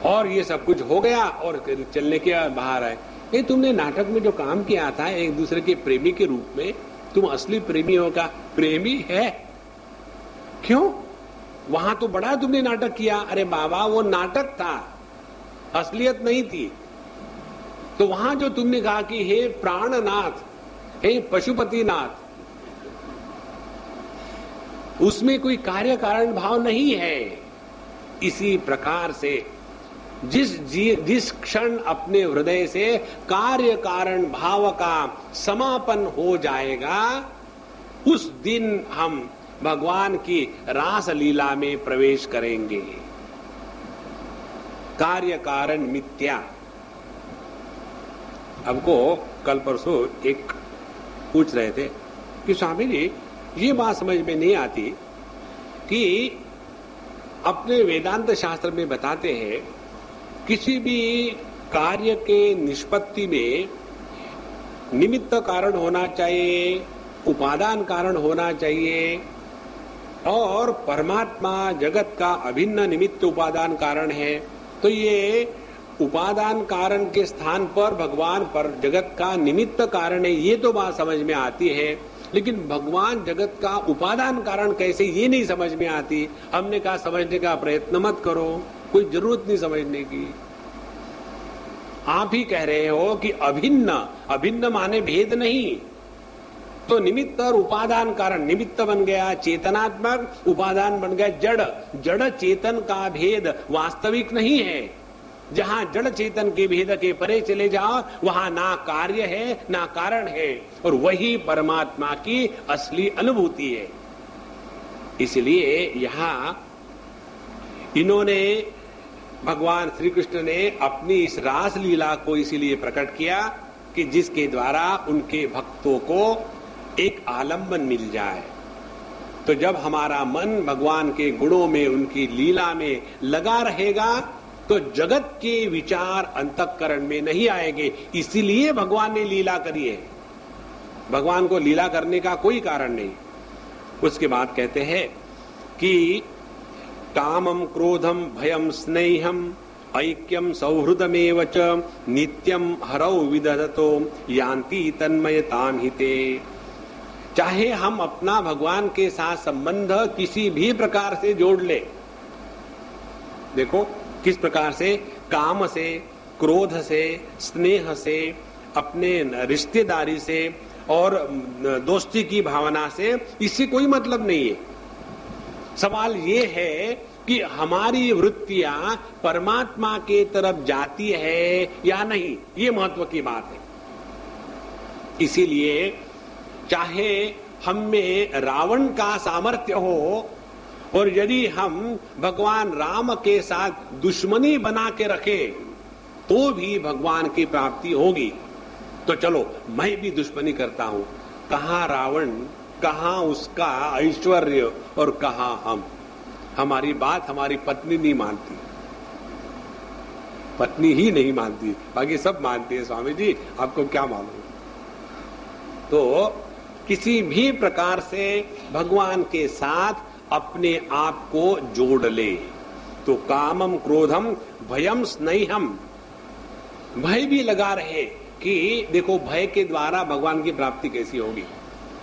और ये सब कुछ हो गया और चलने के बाद बाहर आए। ये तुमने नाटक में जो काम किया था एक दूसरे के प्रेमी के रूप में, तुम असली प्रेमियों का प्रेमी है क्यों? वहां तो बड़ा तुमने नाटक किया। अरे बाबा, वो नाटक था, असलियत नहीं थी। तो वहां जो तुमने कहा कि हे प्राणनाथ, हे पशुपतिनाथ, उसमें कोई कार्य कारण भाव नहीं है। इसी प्रकार से जिस क्षण अपने हृदय से कार्य कारण भाव का समापन हो जाएगा, उस दिन हम भगवान की रास लीला में प्रवेश करेंगे। कार्य कारण मिथ्या। हमको कल परसों एक पूछ रहे थे कि स्वामी जी, ये बात समझ में नहीं आती कि अपने वेदांत शास्त्र में बताते हैं किसी भी कार्य के निष्पत्ति में निमित्त कारण होना चाहिए, उपादान कारण होना चाहिए, और परमात्मा जगत का अभिन्न निमित्त उपादान कारण है। तो ये उपादान कारण के स्थान पर भगवान पर जगत का निमित्त कारण है, ये तो बात समझ में आती है। लेकिन भगवान जगत का उपादान कारण कैसे, ये नहीं समझ में आती। हमने कहा समझने का प्रयत्न मत करो, कोई जरूरत नहीं समझने की। आप ही कह रहे हो कि अभिन्न, अभिन्न माने भेद नहीं। तो निमित्त और उपादान कारण, निमित्त बन गया चेतनात्मक, उपादान बन गया जड़। जड़ चेतन का भेद वास्तविक नहीं है। जहां जड़ चेतन के भेद के परे चले जाओ वहां ना कार्य है ना कारण है, और वही परमात्मा की असली अनुभूति है। इसलिए यहां इन्होंने, भगवान श्री कृष्ण ने अपनी इस रास लीला को इसीलिए प्रकट किया कि जिसके द्वारा उनके भक्तों को एक आलंबन मिल जाए। तो जब हमारा मन भगवान के गुणों में, उनकी लीला में लगा रहेगा तो जगत के विचार अंतःकरण में नहीं आएंगे। इसीलिए भगवान ने लीला करी है। भगवान को लीला करने का कोई कारण नहीं। उसके बाद कहते हैं कि कामम क्रोधम भयम स्नेहम ऐक्यम सौहृदमेव च नित्यम हरौ विदधतो यान्ति तन्मयताम हिते। चाहे हम अपना भगवान के साथ संबंध किसी भी प्रकार से जोड़ ले, देखो किस प्रकार से, काम से, क्रोध से, स्नेह से, अपने रिश्तेदारी से और दोस्ती की भावना से, इससे कोई मतलब नहीं है। सवाल ये है कि हमारी वृत्तियां परमात्मा के तरफ जाती है या नहीं, ये महत्व की बात है। इसीलिए चाहे हम में रावण का सामर्थ्य हो और यदि हम भगवान राम के साथ दुश्मनी बना के रखे तो भी भगवान की प्राप्ति होगी। तो चलो मैं भी दुश्मनी करता हूं, कहां रावण, कहां उसका ऐश्वर्य और कहां हम। हमारी बात हमारी पत्नी नहीं मानती, पत्नी ही नहीं मानती, बाकी सब मानती है। स्वामी जी आपको क्या मालूम। तो किसी भी प्रकार से भगवान के साथ अपने आप को जोड़ ले। तो कामम क्रोधम भयम स्नेहम, भय भी लगा रहे कि देखो भय के द्वारा भगवान की प्राप्ति कैसी होगी।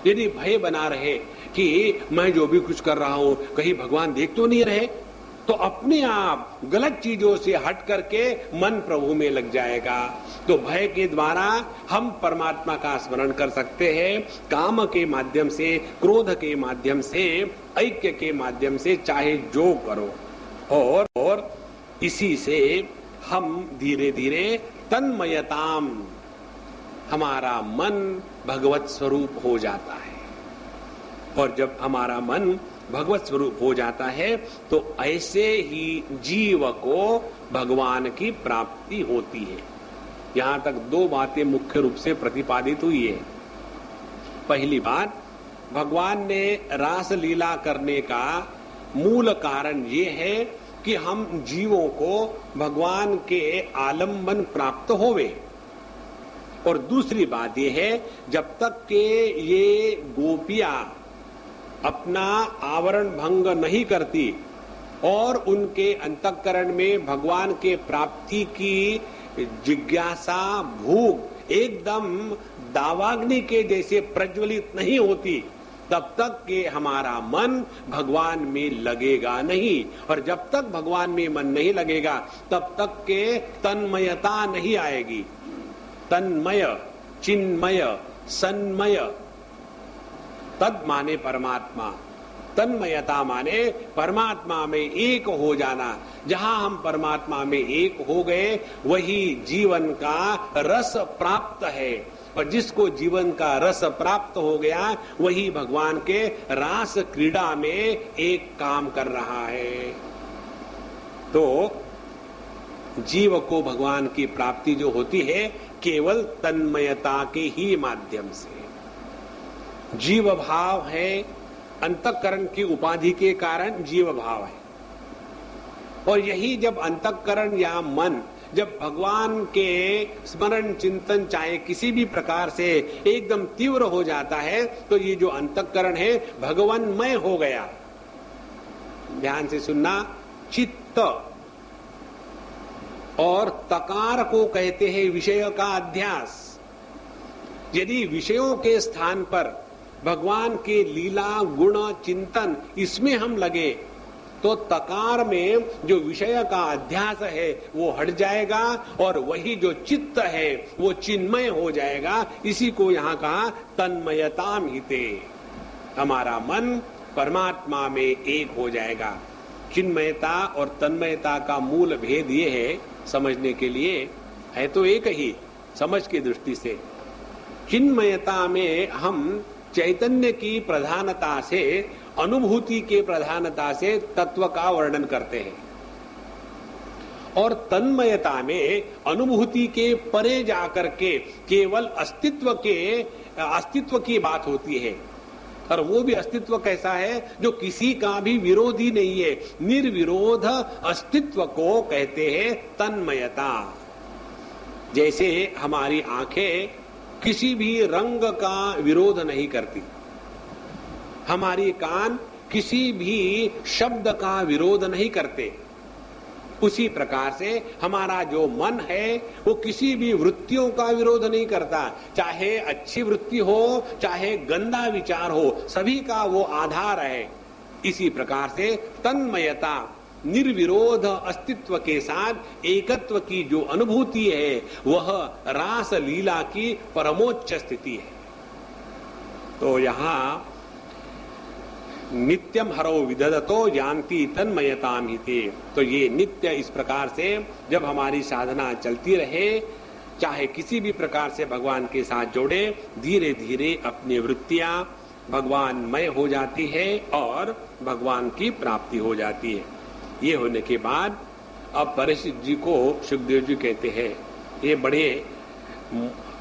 यदि भय बना रहे कि मैं जो भी कुछ कर रहा हूं कहीं भगवान देख तो नहीं रहे, तो अपने आप गलत चीजों से हट करके मन प्रभु में लग जाएगा। तो भय के द्वारा हम परमात्मा का स्मरण कर सकते हैं, काम के माध्यम से, क्रोध के माध्यम से, ऐक्य के माध्यम से, चाहे जो करो। और इसी से हम धीरे धीरे तन्मयताम, हमारा मन भगवत स्वरूप हो जाता है। और जब हमारा मन भगवत स्वरूप हो जाता है तो ऐसे ही जीव को भगवान की प्राप्ति होती है। यहां तक दो बातें मुख्य रूप से प्रतिपादित हुई है। पहली बात, भगवान ने रास लीला करने का मूल कारण ये है कि हम जीवों को भगवान के आलंबन प्राप्त होवे। और दूसरी बात यह है, जब तक के ये गोपियां अपना आवरण भंग नहीं करती और उनके अंतःकरण में भगवान के प्राप्ति की जिज्ञासा, भूख एकदम दावाग्नि के जैसे प्रज्वलित नहीं होती, तब तक के हमारा मन भगवान में लगेगा नहीं। और जब तक भगवान में मन नहीं लगेगा तब तक के तन्मयता नहीं आएगी। तन्मय, चिन्मय, सन्मय, तद माने परमात्मा, तन्मयता माने परमात्मा में एक हो जाना। जहां हम परमात्मा में एक हो गए वही जीवन का रस प्राप्त है, और जिसको जीवन का रस प्राप्त हो गया वही भगवान के रास क्रीड़ा में एक काम कर रहा है। तो जीव को भगवान की प्राप्ति जो होती है केवल तन्मयता के ही माध्यम से। जीव भाव है, अंतःकरण की उपाधि के कारण जीव भाव है। और यही जब अंतःकरण या मन जब भगवान के स्मरण चिंतन चाहे किसी भी प्रकार से एकदम तीव्र हो जाता है तो ये जो अंतःकरण है भगवानमय हो गया। ध्यान से सुनना, चित्त और तकार को कहते हैं विषय का अध्यास। यदि विषयों के स्थान पर भगवान के लीला गुण चिंतन इसमें हम लगे तो तकार में जो विषय का अध्यास है वो हट जाएगा और वही जो चित्त है वो चिन्मय हो जाएगा। इसी को यहाँ कहा तन्मयताम हिते, हमारा मन परमात्मा में एक हो जाएगा। चिन्मयता और तन्मयता का मूल भेद ये है समझने के लिए, है तो एक ही समझ की दृष्टि से। चिन्मयता में हम चैतन्य की प्रधानता से, अनुभूति के प्रधानता से तत्व का वर्णन करते हैं, और तन्मयता में अनुभूति के परे जाकर के केवल अस्तित्व की बात होती है। और वो भी अस्तित्व कैसा है जो किसी का भी विरोधी नहीं है, निर्विरोध अस्तित्व को कहते हैं तन्मयता। जैसे हमारी आंखें किसी भी रंग का विरोध नहीं करती, हमारी कान किसी भी शब्द का विरोध नहीं करते, उसी प्रकार से हमारा जो मन है वो किसी भी वृत्तियों का विरोध नहीं करता। चाहे अच्छी वृत्ति हो चाहे गंदा विचार हो, सभी का वो आधार है। इसी प्रकार से तन्मयता निर्विरोध अस्तित्व के साथ एकत्व की जो अनुभूति है वह रास लीला की परमोच्च स्थिति है। तो यहाँ नित्यम हरो विदधतो यान्ति तन्मयताम हिते, तो ये नित्य इस प्रकार से जब हमारी साधना चलती रहे, चाहे किसी भी प्रकार से भगवान के साथ जोड़े, धीरे धीरे अपनी वृत्तियां भगवानमय हो जाती है और भगवान की प्राप्ति हो जाती है। ये होने के बाद अब परीक्षित जी को सुखदेव जी कहते हैं, ये बड़े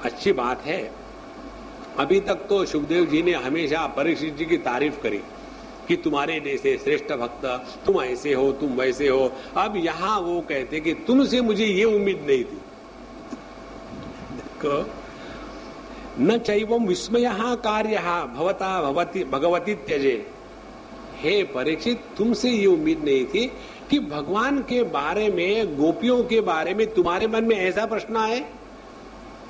अच्छी बात है। अभी तक तो सुखदेव जी ने हमेशा परीक्षित जी की तारीफ करी कि तुम्हारे जैसे श्रेष्ठ भक्त, तुम ऐसे हो, तुम वैसे हो। अब यहाँ वो कहते कि तुमसे मुझे ये उम्मीद नहीं थी। देखो, न चैवम विस्मयः कार्यः भवता भवति भगवती त्यजे। हे परीक्षित, तुमसे ये उम्मीद नहीं थी कि भगवान के बारे में, गोपियों के बारे में तुम्हारे मन में ऐसा प्रश्न आए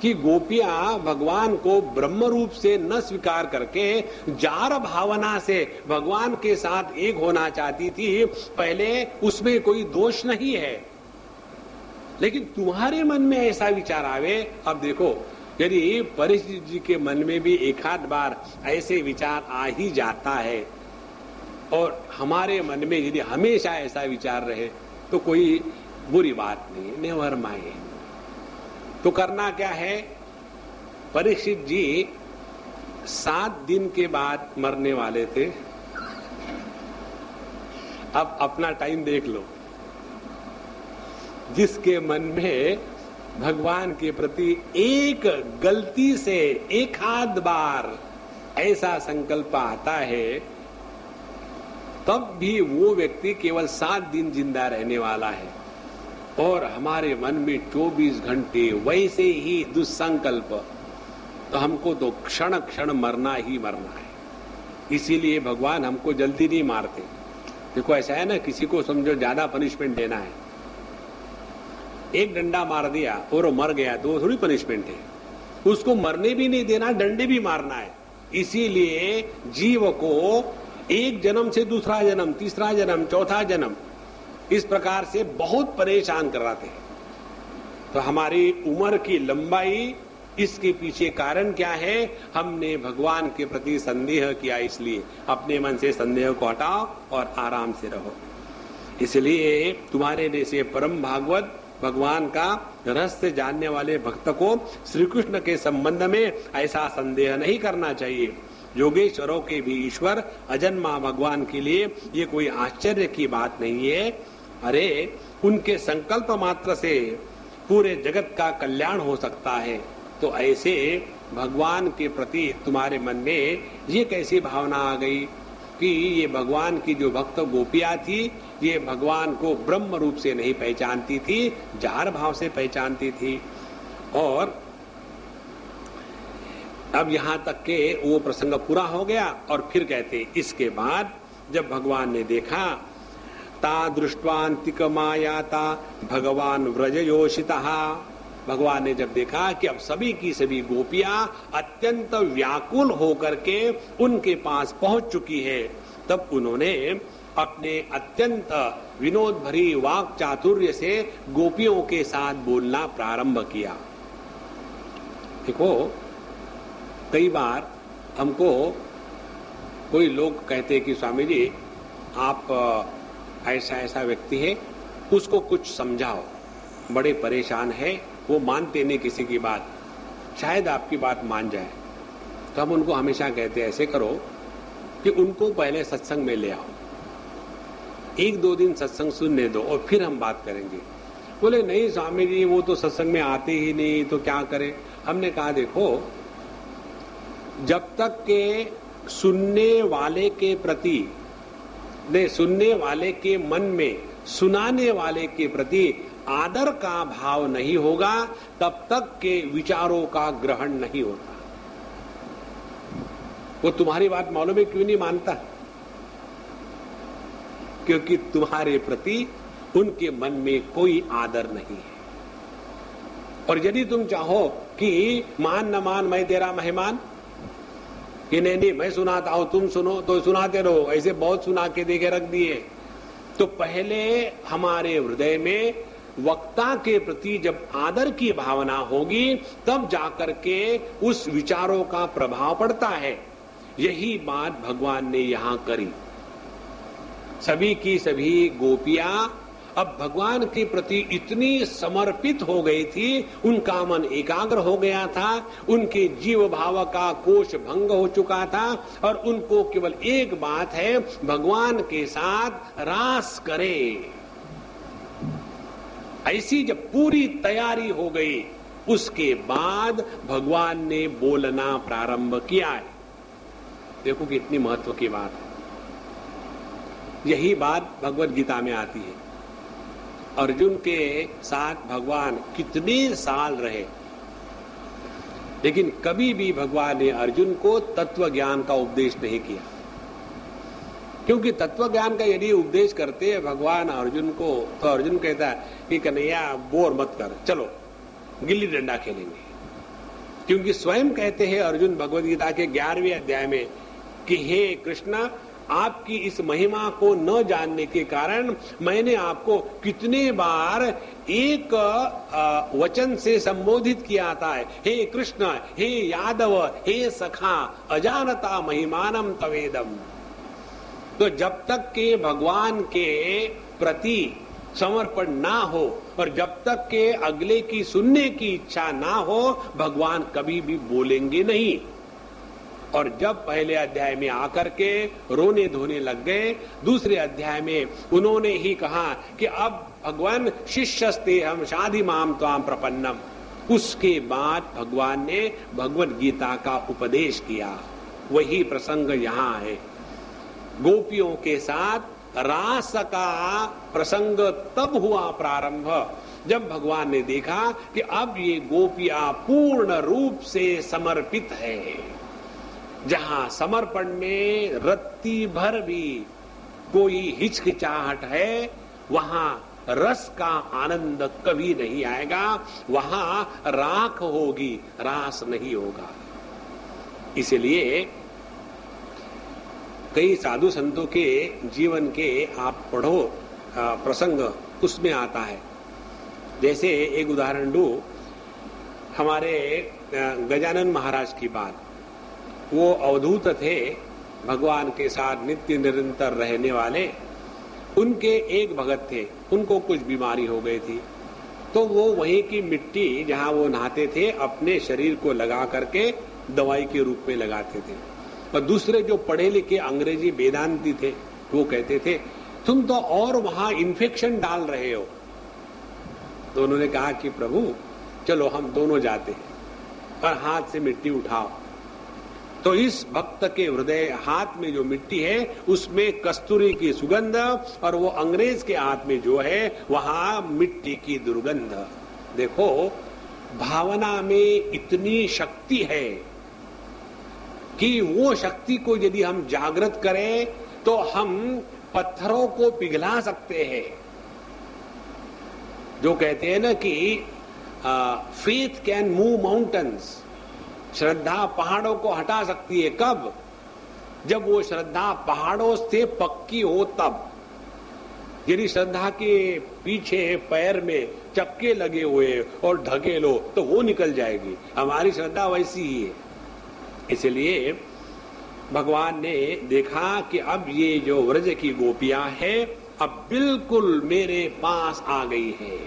कि गोपियां भगवान को ब्रह्म रूप से न स्वीकार करके जार भावना से भगवान के साथ एक होना चाहती थी। पहले उसमें कोई दोष नहीं है, लेकिन तुम्हारे मन में ऐसा विचार आवे। अब देखो, यदि परीक्षित जी के मन में भी एक आध बार ऐसे विचार आ ही जाता है और हमारे मन में यदि हमेशा ऐसा विचार रहे तो कोई बुरी बात नहीं, नेवर माइंड। तो करना क्या है, परीक्षित जी 7 दिन के बाद मरने वाले थे। अब अपना टाइम देख लो। जिसके मन में भगवान के प्रति एक गलती से एक आध बार ऐसा संकल्प आता है, तब भी वो व्यक्ति केवल 7 दिन जिंदा रहने वाला है। और हमारे मन में 24 घंटे वैसे ही दुस्संकल्प, तो हमको तो क्षण क्षण मरना ही मरना है। इसीलिए भगवान हमको जल्दी नहीं मारते। देखो, ऐसा है ना, किसी को समझो ज्यादा पनिशमेंट देना है, एक डंडा मार दिया और वो मर गया तो वो थोड़ी पनिशमेंट है। उसको मरने भी नहीं देना, डंडे भी मारना है। इसीलिए जीव को एक जन्म से दूसरा जन्म, तीसरा जन्म, चौथा जन्म, इस प्रकार से बहुत परेशान कराते हैं। तो हमारी उम्र की लंबाई, इसके पीछे कारण क्या है? हमने भगवान के प्रति संदेह किया। इसलिए अपने मन से संदेह को हटाओ और आराम से रहो। इसलिए तुम्हारे जैसे परम भागवत भगवान का रहस्य जानने वाले भक्त को श्री कृष्ण के संबंध में ऐसा संदेह नहीं करना चाहिए। योगेश्वरों के भी ईश्वर अजन्मा भगवान के लिए ये कोई आश्चर्य की बात नहीं है। अरे, उनके संकल्प मात्र से पूरे जगत का कल्याण हो सकता है। तो ऐसे भगवान के प्रति तुम्हारे मन में ये कैसी भावना आ गई कि ये भगवान की जो भक्त गोपियां थी, ये भगवान को ब्रह्म रूप से नहीं पहचानती थी, जार भाव से पहचानती थी। और अब यहां तक के वो प्रसंग पूरा हो गया। और फिर कहते, इसके बाद जब भगवान ने देखा, ता दृष्ट्वान्तिक मायाता भगवान व्रजयोषितः, भगवान ने जब देखा कि अब सभी की सभी गोपियां अत्यंत व्याकुल होकर के उनके पास पहुंच चुकी है, तब उन्होंने अपने अत्यंत विनोद भरी वाक चातुर्य से गोपियों के साथ बोलना प्रारंभ किया। देखो, कई बार हमको कोई लोग कहते कि स्वामी जी आप ऐसा ऐसा व्यक्ति है, उसको कुछ समझाओ, बड़े परेशान है, वो मानते नहीं किसी की बात, शायद आपकी बात मान जाए। तो हम उनको हमेशा कहते हैं ऐसे करो कि उनको पहले सत्संग में ले आओ, 1-2 दिन सत्संग सुनने दो और फिर हम बात करेंगे। बोले नहीं स्वामी जी वो तो सत्संग में आते ही नहीं, तो क्या करें। हमने कहा देखो, जब तक के सुनने वाले के प्रति सुनने वाले के मन में सुनाने वाले के प्रति आदर का भाव नहीं होगा, तब तक के विचारों का ग्रहण नहीं होता। वो तुम्हारी बात मालूम है क्यों नहीं मानता? क्योंकि तुम्हारे प्रति उनके मन में कोई आदर नहीं है। और यदि तुम चाहो कि मान न मान मैं तेरा मेहमान, कि नहीं मैं सुनाता हूं तुम सुनो, तो सुनाते रहो, ऐसे बहुत सुना के देखे रख दिए। तो पहले हमारे हृदय में वक्ता के प्रति जब आदर की भावना होगी, तब जाकर के उस विचारों का प्रभाव पड़ता है। यही बात भगवान ने यहां करी। सभी की सभी गोपियां अब भगवान के प्रति इतनी समर्पित हो गई थी, उनका मन एकाग्र हो गया था, उनके जीव भाव का कोश भंग हो चुका था, और उनको केवल एक बात है, भगवान के साथ रास करे। ऐसी जब पूरी तैयारी हो गई, उसके बाद भगवान ने बोलना प्रारंभ किया है। देखो कितनी महत्व की बात है। यही बात भगवत गीता में आती है। अर्जुन के साथ भगवान कितने साल रहे, लेकिन कभी भी भगवान ने अर्जुन को तत्व ज्ञान का उपदेश नहीं किया। क्योंकि तत्व ज्ञान का यदि उपदेश करते भगवान अर्जुन को, तो अर्जुन कहता है कि कन्हैया बोर मत कर, चलो गिल्ली डंडा खेलेंगे। क्योंकि स्वयं कहते हैं अर्जुन भगवद गीता के 11वें अध्याय में कि हे कृष्ण, आपकी इस महिमा को न जानने के कारण मैंने आपको कितने बार एक वचन से संबोधित किया था, हे कृष्ण, हे यादव, हे सखा, अजानता महिमानम तवेदम। तो जब तक के भगवान के प्रति समर्पण ना हो और जब तक के अगले की सुनने की इच्छा ना हो, भगवान कभी भी बोलेंगे नहीं। और जब पहले अध्याय में आकर के रोने धोने लग गए, दूसरे अध्याय में उन्होंने ही कहा कि अब भगवान शिष्यस्ते हम शादी माम त्वाम प्रपन्नम, उसके बाद भगवान ने भगवत गीता का उपदेश किया। वही प्रसंग यहाँ है। गोपियों के साथ रास का प्रसंग तब हुआ प्रारंभ जब भगवान ने देखा कि अब ये गोपियां पूर्ण रूप से समर्पित है। जहां समर्पण में रत्ती भर भी कोई हिचकिचाहट है, वहां रस का आनंद कभी नहीं आएगा, वहां राख होगी, रास नहीं होगा। इसलिए कई साधु संतों के जीवन के आप पढ़ो प्रसंग, उसमें आता है। जैसे एक उदाहरण दूं, हमारे गजानन महाराज की बात। वो अवधूत थे, भगवान के साथ नित्य निरंतर रहने वाले। उनके एक भगत थे, उनको कुछ बीमारी हो गई थी, तो वो वहीं की मिट्टी जहां वो नहाते थे अपने शरीर को लगा करके दवाई के रूप में लगाते थे। और दूसरे जो पढ़े लिखे अंग्रेजी वेदांती थे, वो कहते थे तुम तो और वहां इन्फेक्शन डाल रहे हो। तो उन्होंने कहा कि प्रभु चलो हम दोनों जाते हैं और हाथ से मिट्टी उठाओ। तो इस भक्त के हृदय हाथ में जो मिट्टी है उसमें कस्तूरी की सुगंध, और वो अंग्रेज के हाथ में जो है वहां मिट्टी की दुर्गंध। देखो भावना में इतनी शक्ति है कि वो शक्ति को यदि हम जागृत करें तो हम पत्थरों को पिघला सकते हैं। जो कहते हैं ना कि फेथ कैन मूव माउंटेन्स, श्रद्धा पहाड़ों को हटा सकती है। कब? जब वो श्रद्धा पहाड़ों से पक्की हो तब। यदि श्रद्धा के पीछे पैर में चक्के लगे हुए और ढकेलो तो वो निकल जाएगी। हमारी श्रद्धा वैसी ही है। इसलिए भगवान ने देखा कि अब ये जो व्रज की गोपियां हैं अब बिल्कुल मेरे पास आ गई है।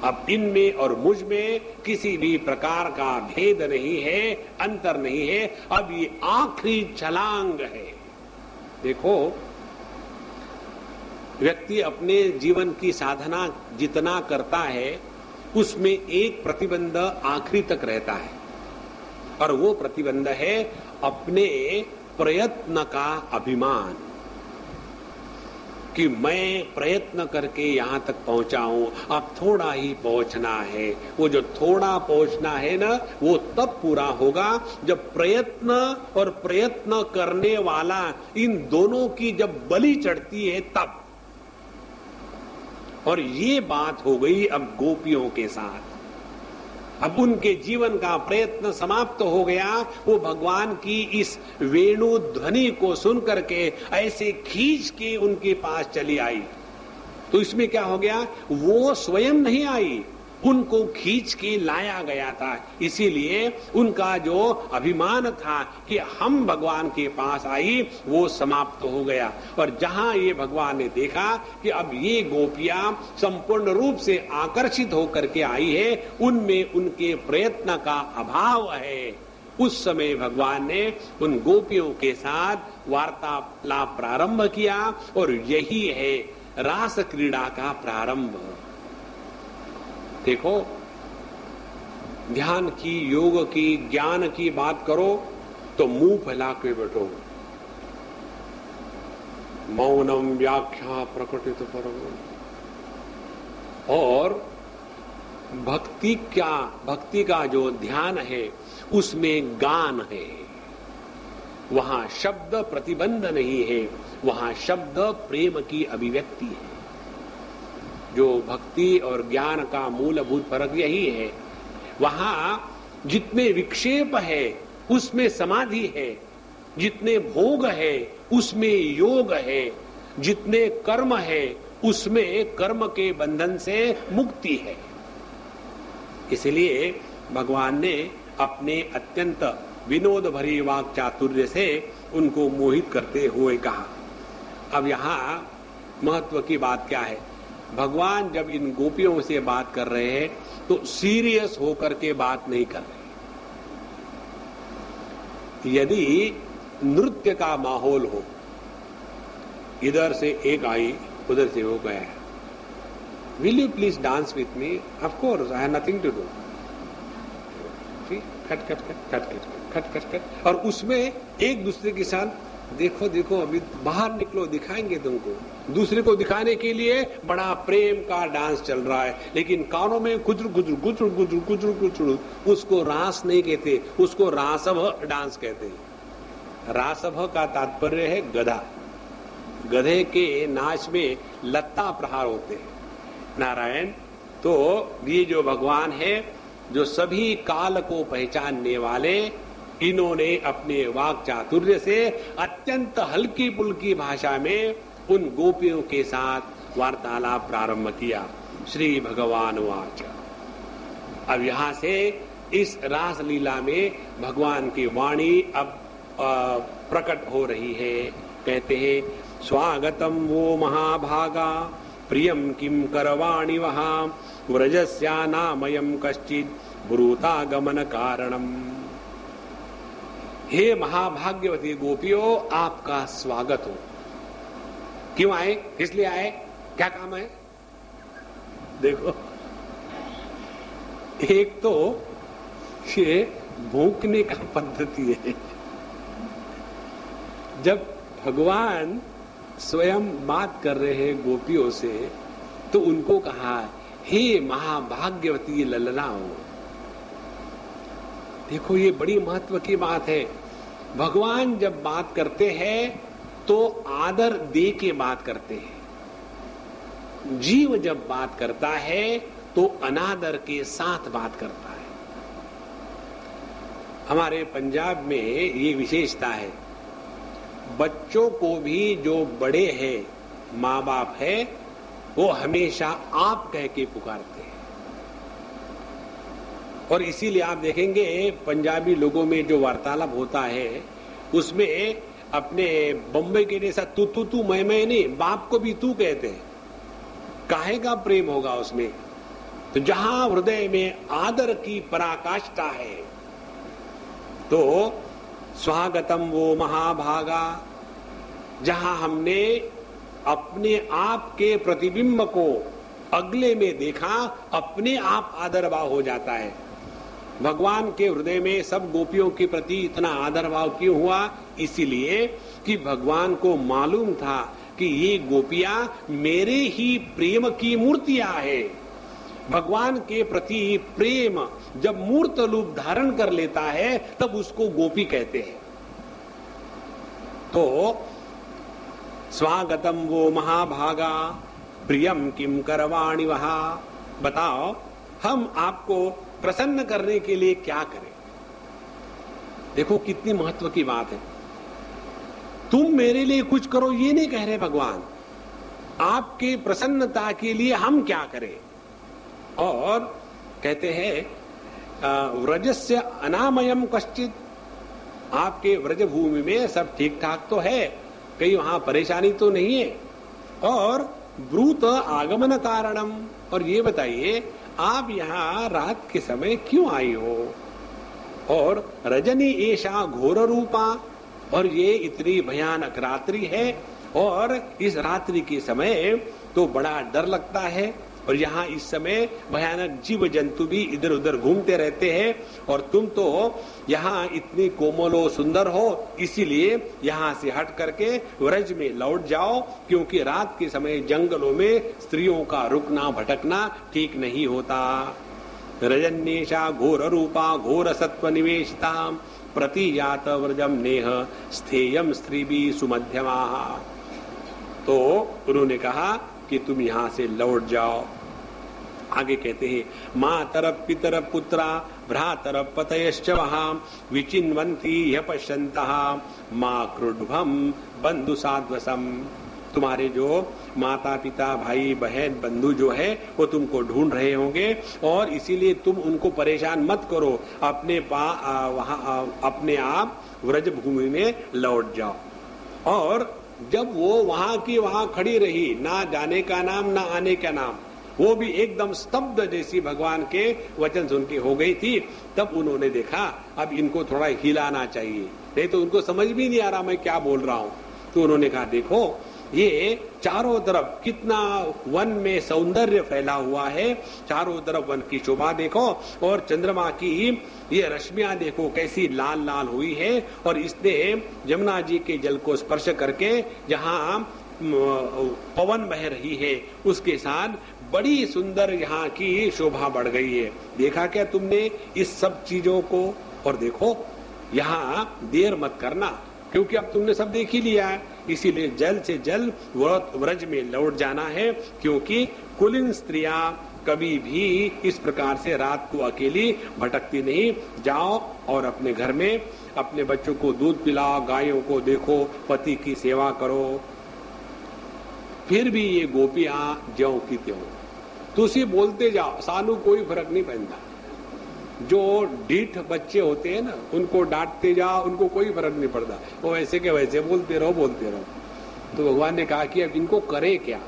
अब इनमें और मुझ में किसी भी प्रकार का भेद नहीं है, अंतर नहीं है। अब ये आखिरी छलांग है। देखो, व्यक्ति अपने जीवन की साधना जितना करता है उसमें एक प्रतिबंध आखिरी तक रहता है, और वो प्रतिबंध है अपने प्रयत्न का अभिमान कि मैं प्रयत्न करके यहां तक पहुंचा हूं, अब थोड़ा ही पहुंचना है। वो जो थोड़ा पहुंचना है ना, वो तब पूरा होगा जब प्रयत्न और प्रयत्न करने वाला इन दोनों की जब बलि चढ़ती है तब। और ये बात हो गई अब गोपियों के साथ। अब उनके जीवन का प्रयत्न समाप्त हो गया। वो भगवान की इस वेणु ध्वनि को सुन करके ऐसे खींच के उनके पास चली आई। तो इसमें क्या हो गया, वो स्वयं नहीं आई, उनको खींच के लाया गया था। इसीलिए उनका जो अभिमान था कि हम भगवान के पास आई, वो समाप्त हो गया। और जहां ये भगवान ने देखा कि अब ये गोपियां संपूर्ण रूप से आकर्षित होकर के आई है, उनमें उनके प्रयत्न का अभाव है, उस समय भगवान ने उन गोपियों के साथ वार्तालाप प्रारंभ किया। और यही है रास क्रीड़ा का प्रारंभ। देखो, ध्यान की, योग की, ज्ञान की बात करो तो मुंह फैला के बैठो। मौनम व्याख्या प्रकटित परम। और भक्ति का जो ध्यान है उसमें गान है। वहां शब्द प्रतिबंध नहीं है, वहां शब्द प्रेम की अभिव्यक्ति है। जो भक्ति और ज्ञान का मूलभूत फर्क यही है। वहां जितने विक्षेप है उसमें समाधि है, जितने भोग है उसमें योग है, जितने कर्म है उसमें कर्म के बंधन से मुक्ति है। इसलिए भगवान ने अपने अत्यंत विनोद भरी वाक चातुर्य से उनको मोहित करते हुए कहा। अब यहां महत्व की बात क्या है, भगवान जब इन गोपियों से बात कर रहे हैं तो सीरियस होकर के बात नहीं कर रहे। यदि नृत्य का माहौल हो, इधर से एक आई, उधर से वो गया, will you please dance with me? Of course, I have nothing to do. खट खट खट खट खट खट खट खट। और उसमें एक दूसरे के साथ देखो देखो, अभी बाहर निकलो, दिखाएंगे तुमको। दूसरे को दिखाने के लिए बड़ा प्रेम का डांस चल रहा है, लेकिन कानों में गुजर गुजर गुजर गुजर गुजर गुजर। उसको रास नहीं कहते, उसको रासभ डांस कहते हैं। रासभ का तात्पर्य है गधा। गधे के नाच में लत्ता प्रहार होते हैं। नारायण, तो ये जो भगवान है, जो सभी काल को पहचानने वाले, इन्होंने अपने वाक चातुर्य से अत्यंत हल्की पुल्की भाषा में उन गोपियों के साथ वार्तालाप प्रारंभ किया। श्री भगवान वाच। अब यहां से इस रास लीला में भगवान की वाणी अब प्रकट हो रही है। कहते हैं, स्वागतम वो महाभागा प्रियम किम करवाणि वहां व्रजस्या नामयम कश्चित ब्रूतागमन कारणम। हे महाभाग्यवती गोपियों, आपका स्वागत हो। क्यों आए, इसलिए आए, क्या काम है? देखो, एक तो ये भूखने का पद्धति है। जब भगवान स्वयं बात कर रहे हैं गोपियों से, तो उनको कहा, हे महाभाग्यवती ललनाओ। देखो, ये बड़ी महत्व की बात है। भगवान जब बात करते हैं तो आदर दे के बात करते हैं। जीव जब बात करता है तो अनादर के साथ बात करता है। हमारे पंजाब में ये विशेषता है। बच्चों को भी जो बड़े हैं, माँ बाप है, वो हमेशा आप कह के पुकारते हैं। और इसीलिए आप देखेंगे पंजाबी लोगों में जो वार्तालाप होता है उसमें अपने बम्बई के जैसा तू मैं नहीं, बाप को भी तू कहते हैं। काहे का प्रेम होगा उसमें? तो जहां हृदय में आदर की पराकाष्ठा है तो स्वागतम वो महाभागा, जहां हमने अपने आप के प्रतिबिंब को अगले में देखा, अपने आप आदर भाव हो जाता है। भगवान के हृदय में सब गोपियों के प्रति इतना आदर भाव क्यों हुआ? इसीलिए कि भगवान को मालूम था कि ये गोपियां मेरे ही प्रेम की मूर्तियां हैं। भगवान के प्रति प्रेम जब मूर्त रूप धारण कर लेता है तब उसको गोपी कहते हैं। तो स्वागतम वो महाभागा प्रियम किम करवाणि वहा, बताओ हम आपको प्रसन्न करने के लिए क्या करें? देखो कितनी महत्व की बात है। तुम मेरे लिए कुछ करो ये नहीं कह रहे भगवान, आपके प्रसन्नता के लिए हम क्या करें। और कहते हैं व्रजस्य अनामयम कश्चित, आपके व्रज भूमि में सब ठीक ठाक तो है, कहीं वहां परेशानी तो नहीं है। और ब्रूत आगमन कारणम, और ये बताइए आप यहाँ रात के समय क्यों आई हो? और रजनी ऐशा घोर रूपा, और ये इतनी भयानक रात्रि है, और इस रात्रि के समय तो बड़ा डर लगता है, और यहाँ इस समय भयानक जीव जंतु भी इधर उधर घूमते रहते हैं, और तुम तो यहाँ इतनी कोमलो सुंदर हो, इसीलिए यहाँ से हट करके व्रज में लौट जाओ, क्योंकि रात के समय जंगलों में स्त्रियों का रुकना भटकना ठीक नहीं होता। रजन्येशा घोर रूपा घोर सत्व निवेशिता प्रतियात व्रजम नेह स्थेयम स्त्री भी सुमध्यमा। तो उन्होंने कहा कि तुम यहाँ से लौट जाओ। आगे कहते हैं मातर पितर पुत्रा भ्रातर पतयश्च वहां विचिन्वन्ति ह्य पश्यन्तः मां क्रुड्भम बंधु साध्वसम। तुम्हारे जो माता पिता भाई बहन बंधु जो है वो तुमको ढूंढ रहे होंगे, और इसीलिए तुम उनको परेशान मत करो, अपने आप व्रज भूमि में लौट जाओ। और जब वो वहां की वहां खड़ी रही, ना जाने का नाम ना आने का नाम, वो भी एकदम स्तब्ध जैसी भगवान के वचन सुन के हो गई थी, तब उन्होंने देखा अब इनको थोड़ा हिलाना चाहिए, नहीं तो उनको समझ भी नहीं आ रहा मैं क्या बोल रहा हूं। तो उन्होंने कहा देखो ये चारों तरफ कितना वन में सौंदर्य फैला हुआ है, चारों तरफ वन की शोभा देखो, और चंद्रमा की ये रश्मियां देखो कैसी लाल लाल हुई है, और इसने यमुना जी के जल को स्पर्श करके जहां पवन बह रही है उसके साथ बड़ी सुंदर यहाँ की शोभा बढ़ गई है। देखा क्या तुमने इस सब चीजों को? और देखो यहाँ देर मत करना, क्योंकि अब तुमने सब देख ही लिया है, इसीलिए जल्द से जल्द व्रज में लौट जाना है, क्योंकि कुलीन स्त्रियां कभी भी इस प्रकार से रात को अकेली भटकती नहीं। जाओ और अपने घर में अपने बच्चों को दूध पिलाओ, गायों को देखो, पति की सेवा करो। फिर भी ये गोपियां ज्यों की त्यों, तुसी बोलते जाओ, सानू कोई फर्क नहीं पड़ता। जो डीठ बच्चे होते हैं ना, उनको डांटते जाओ, उनको कोई फर्क नहीं पड़ता, वो वैसे के वैसे बोलते रहो। तो भगवान ने कहा कि अब इनको करे क्या?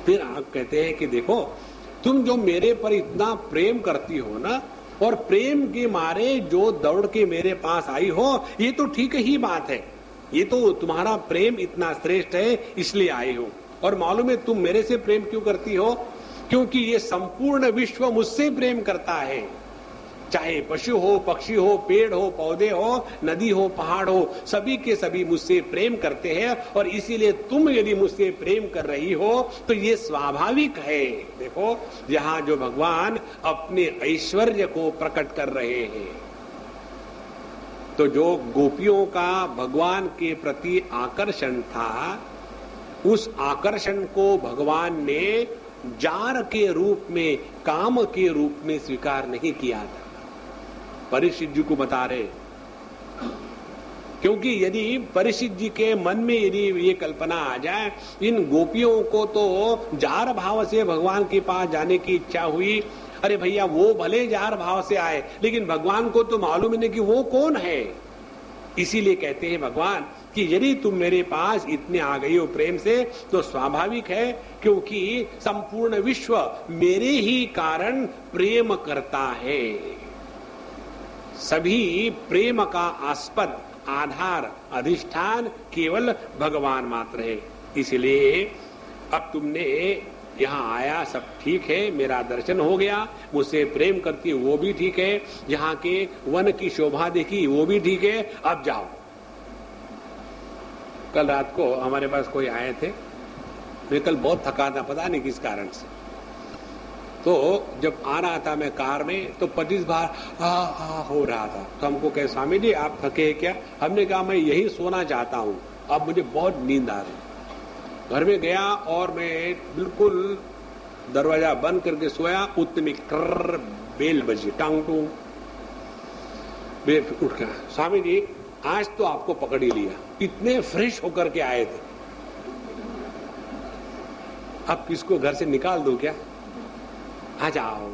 फिर आप कहते हैं कि देखो तुम जो मेरे पर इतना प्रेम करती हो ना, और प्रेम के मारे जो दौड़ के मेरे पास आई हो, ये तो ठीक ही बात है, ये तो तुम्हारा प्रेम इतना श्रेष्ठ है इसलिए आई हो। और मालूम है तुम मेरे से प्रेम क्यों करती हो? क्योंकि ये संपूर्ण विश्व मुझसे प्रेम करता है, चाहे पशु हो, पक्षी हो, पेड़ हो, पौधे हो, नदी हो, पहाड़ हो, सभी के सभी मुझसे प्रेम करते हैं, और इसीलिए तुम यदि मुझसे प्रेम कर रही हो तो ये स्वाभाविक है। देखो यहाँ जो भगवान अपने ऐश्वर्य को प्रकट कर रहे हैं, तो जो गोपियों का भगवान के प्रति आकर्षण था, उस आकर्षण को भगवान ने जार के रूप में, काम के रूप में स्वीकार नहीं किया था। परीक्षित जी को बता रहे क्योंकि यदि परीक्षित जी के मन में यदि ये कल्पना आ जाए, इन गोपियों को तो जार भाव से भगवान के पास जाने की इच्छा हुई, अरे भैया वो भले जार भाव से आए, लेकिन भगवान को तो मालूम ही नहीं कि वो कौन है। इसीलिए कहते हैं भगवान कि यदि तुम मेरे पास इतने आ गई हो प्रेम से, तो स्वाभाविक है, क्योंकि संपूर्ण विश्व मेरे ही कारण प्रेम करता है। सभी प्रेम का आस्पद, आधार, अधिष्ठान केवल भगवान मात्र है। इसलिए अब तुमने यहाँ आया, सब ठीक है, मेरा दर्शन हो गया, मुझसे प्रेम करती है वो भी ठीक है, यहाँ के वन की शोभा देखी वो भी ठीक है, अब जाओ। कल रात को हमारे पास कोई आए थे, मैं कल बहुत थका था, पता नहीं किस कारण से। तो जब आ रहा था मैं कार में, तो 25 बार हो रहा था। तो हमको कहे, स्वामी जी आप थके हैं क्या? हमने कहा मैं यही सोना चाहता हूँ, अब मुझे बहुत नींद आ रही। घर में गया और मैं बिल्कुल दरवाजा बंद करके सोया, उतने में कर बेल बजी, टांग टूंग। उठ गया, स्वामी जी आज तो आपको पकड़ ही लिया, इतने फ्रेश होकर के आए थे, अब किसको घर से निकाल दो क्या? आ जाओ।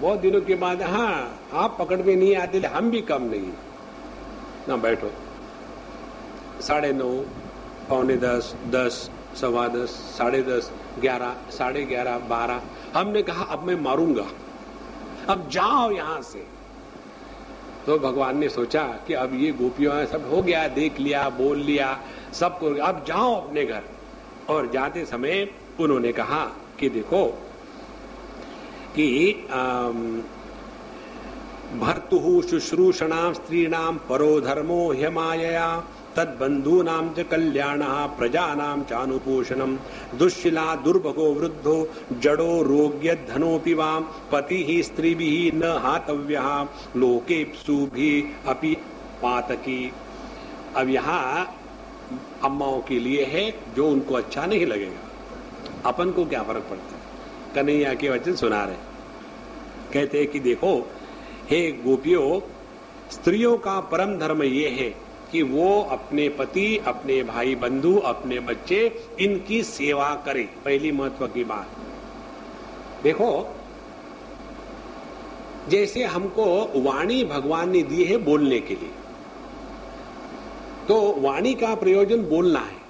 बहुत दिनों के बाद, हाँ आप पकड़ में नहीं आते, हम भी कम नहीं ना। बैठो। 9:30, 9:45, 10, 10:15, 10:30, 11, 11:30, 12। हमने कहा अब मैं मारूंगा, अब जाओ यहां से। तो भगवान ने सोचा कि अब ये गोपियों सब हो गया, देख लिया, बोल लिया, सबको, अब जाओ अपने घर। और जाते समय उन्होंने कहा कि देखो कि भर्तुः शुश्रूषणां स्त्रीणां परो धर्मो ह्यमायया तद्बंधूनां च कल्याणः प्रजानां चानुपोषणं दुश्शिला दुर्भगो वृद्धो जडो रोग्य धनोपि वां पतिः स्त्रीभिः न हातव्यः लोकेप्सुभिः अपि पातकी। अब यहाँ अम्माओं के लिए है, जो उनको अच्छा नहीं लगेगा, अपन को क्या फर्क पड़ता है। कन्हैया के वचन सुना रहे, कहते हैं कि देखो हे गोपियों, स्त्रियों का परम धर्म ये है कि वो अपने पति, अपने भाई बंधु, अपने बच्चे, इनकी सेवा करे। पहली महत्व की बात देखो, जैसे हमको वाणी भगवान ने दी है बोलने के लिए, तो वाणी का प्रयोजन बोलना है,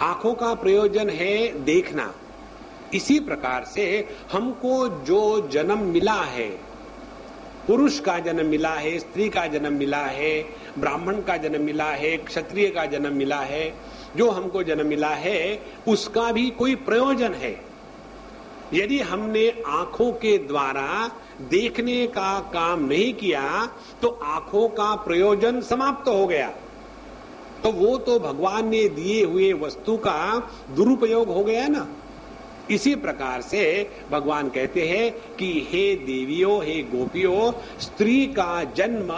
आंखों का प्रयोजन है देखना। इसी प्रकार से हमको जो जन्म मिला है, पुरुष का जन्म मिला है, स्त्री का जन्म मिला है, ब्राह्मण का जन्म मिला है, क्षत्रिय का जन्म मिला है, जो हमको जन्म मिला है उसका भी कोई प्रयोजन है। यदि हमने आंखों के द्वारा देखने का काम नहीं किया तो आंखों का प्रयोजन समाप्त हो गया, तो वो तो भगवान ने दिए हुए वस्तु का दुरुपयोग हो गया ना। इसी प्रकार से भगवान कहते हैं कि हे देवियों, हे गोपियों, स्त्री का जन्म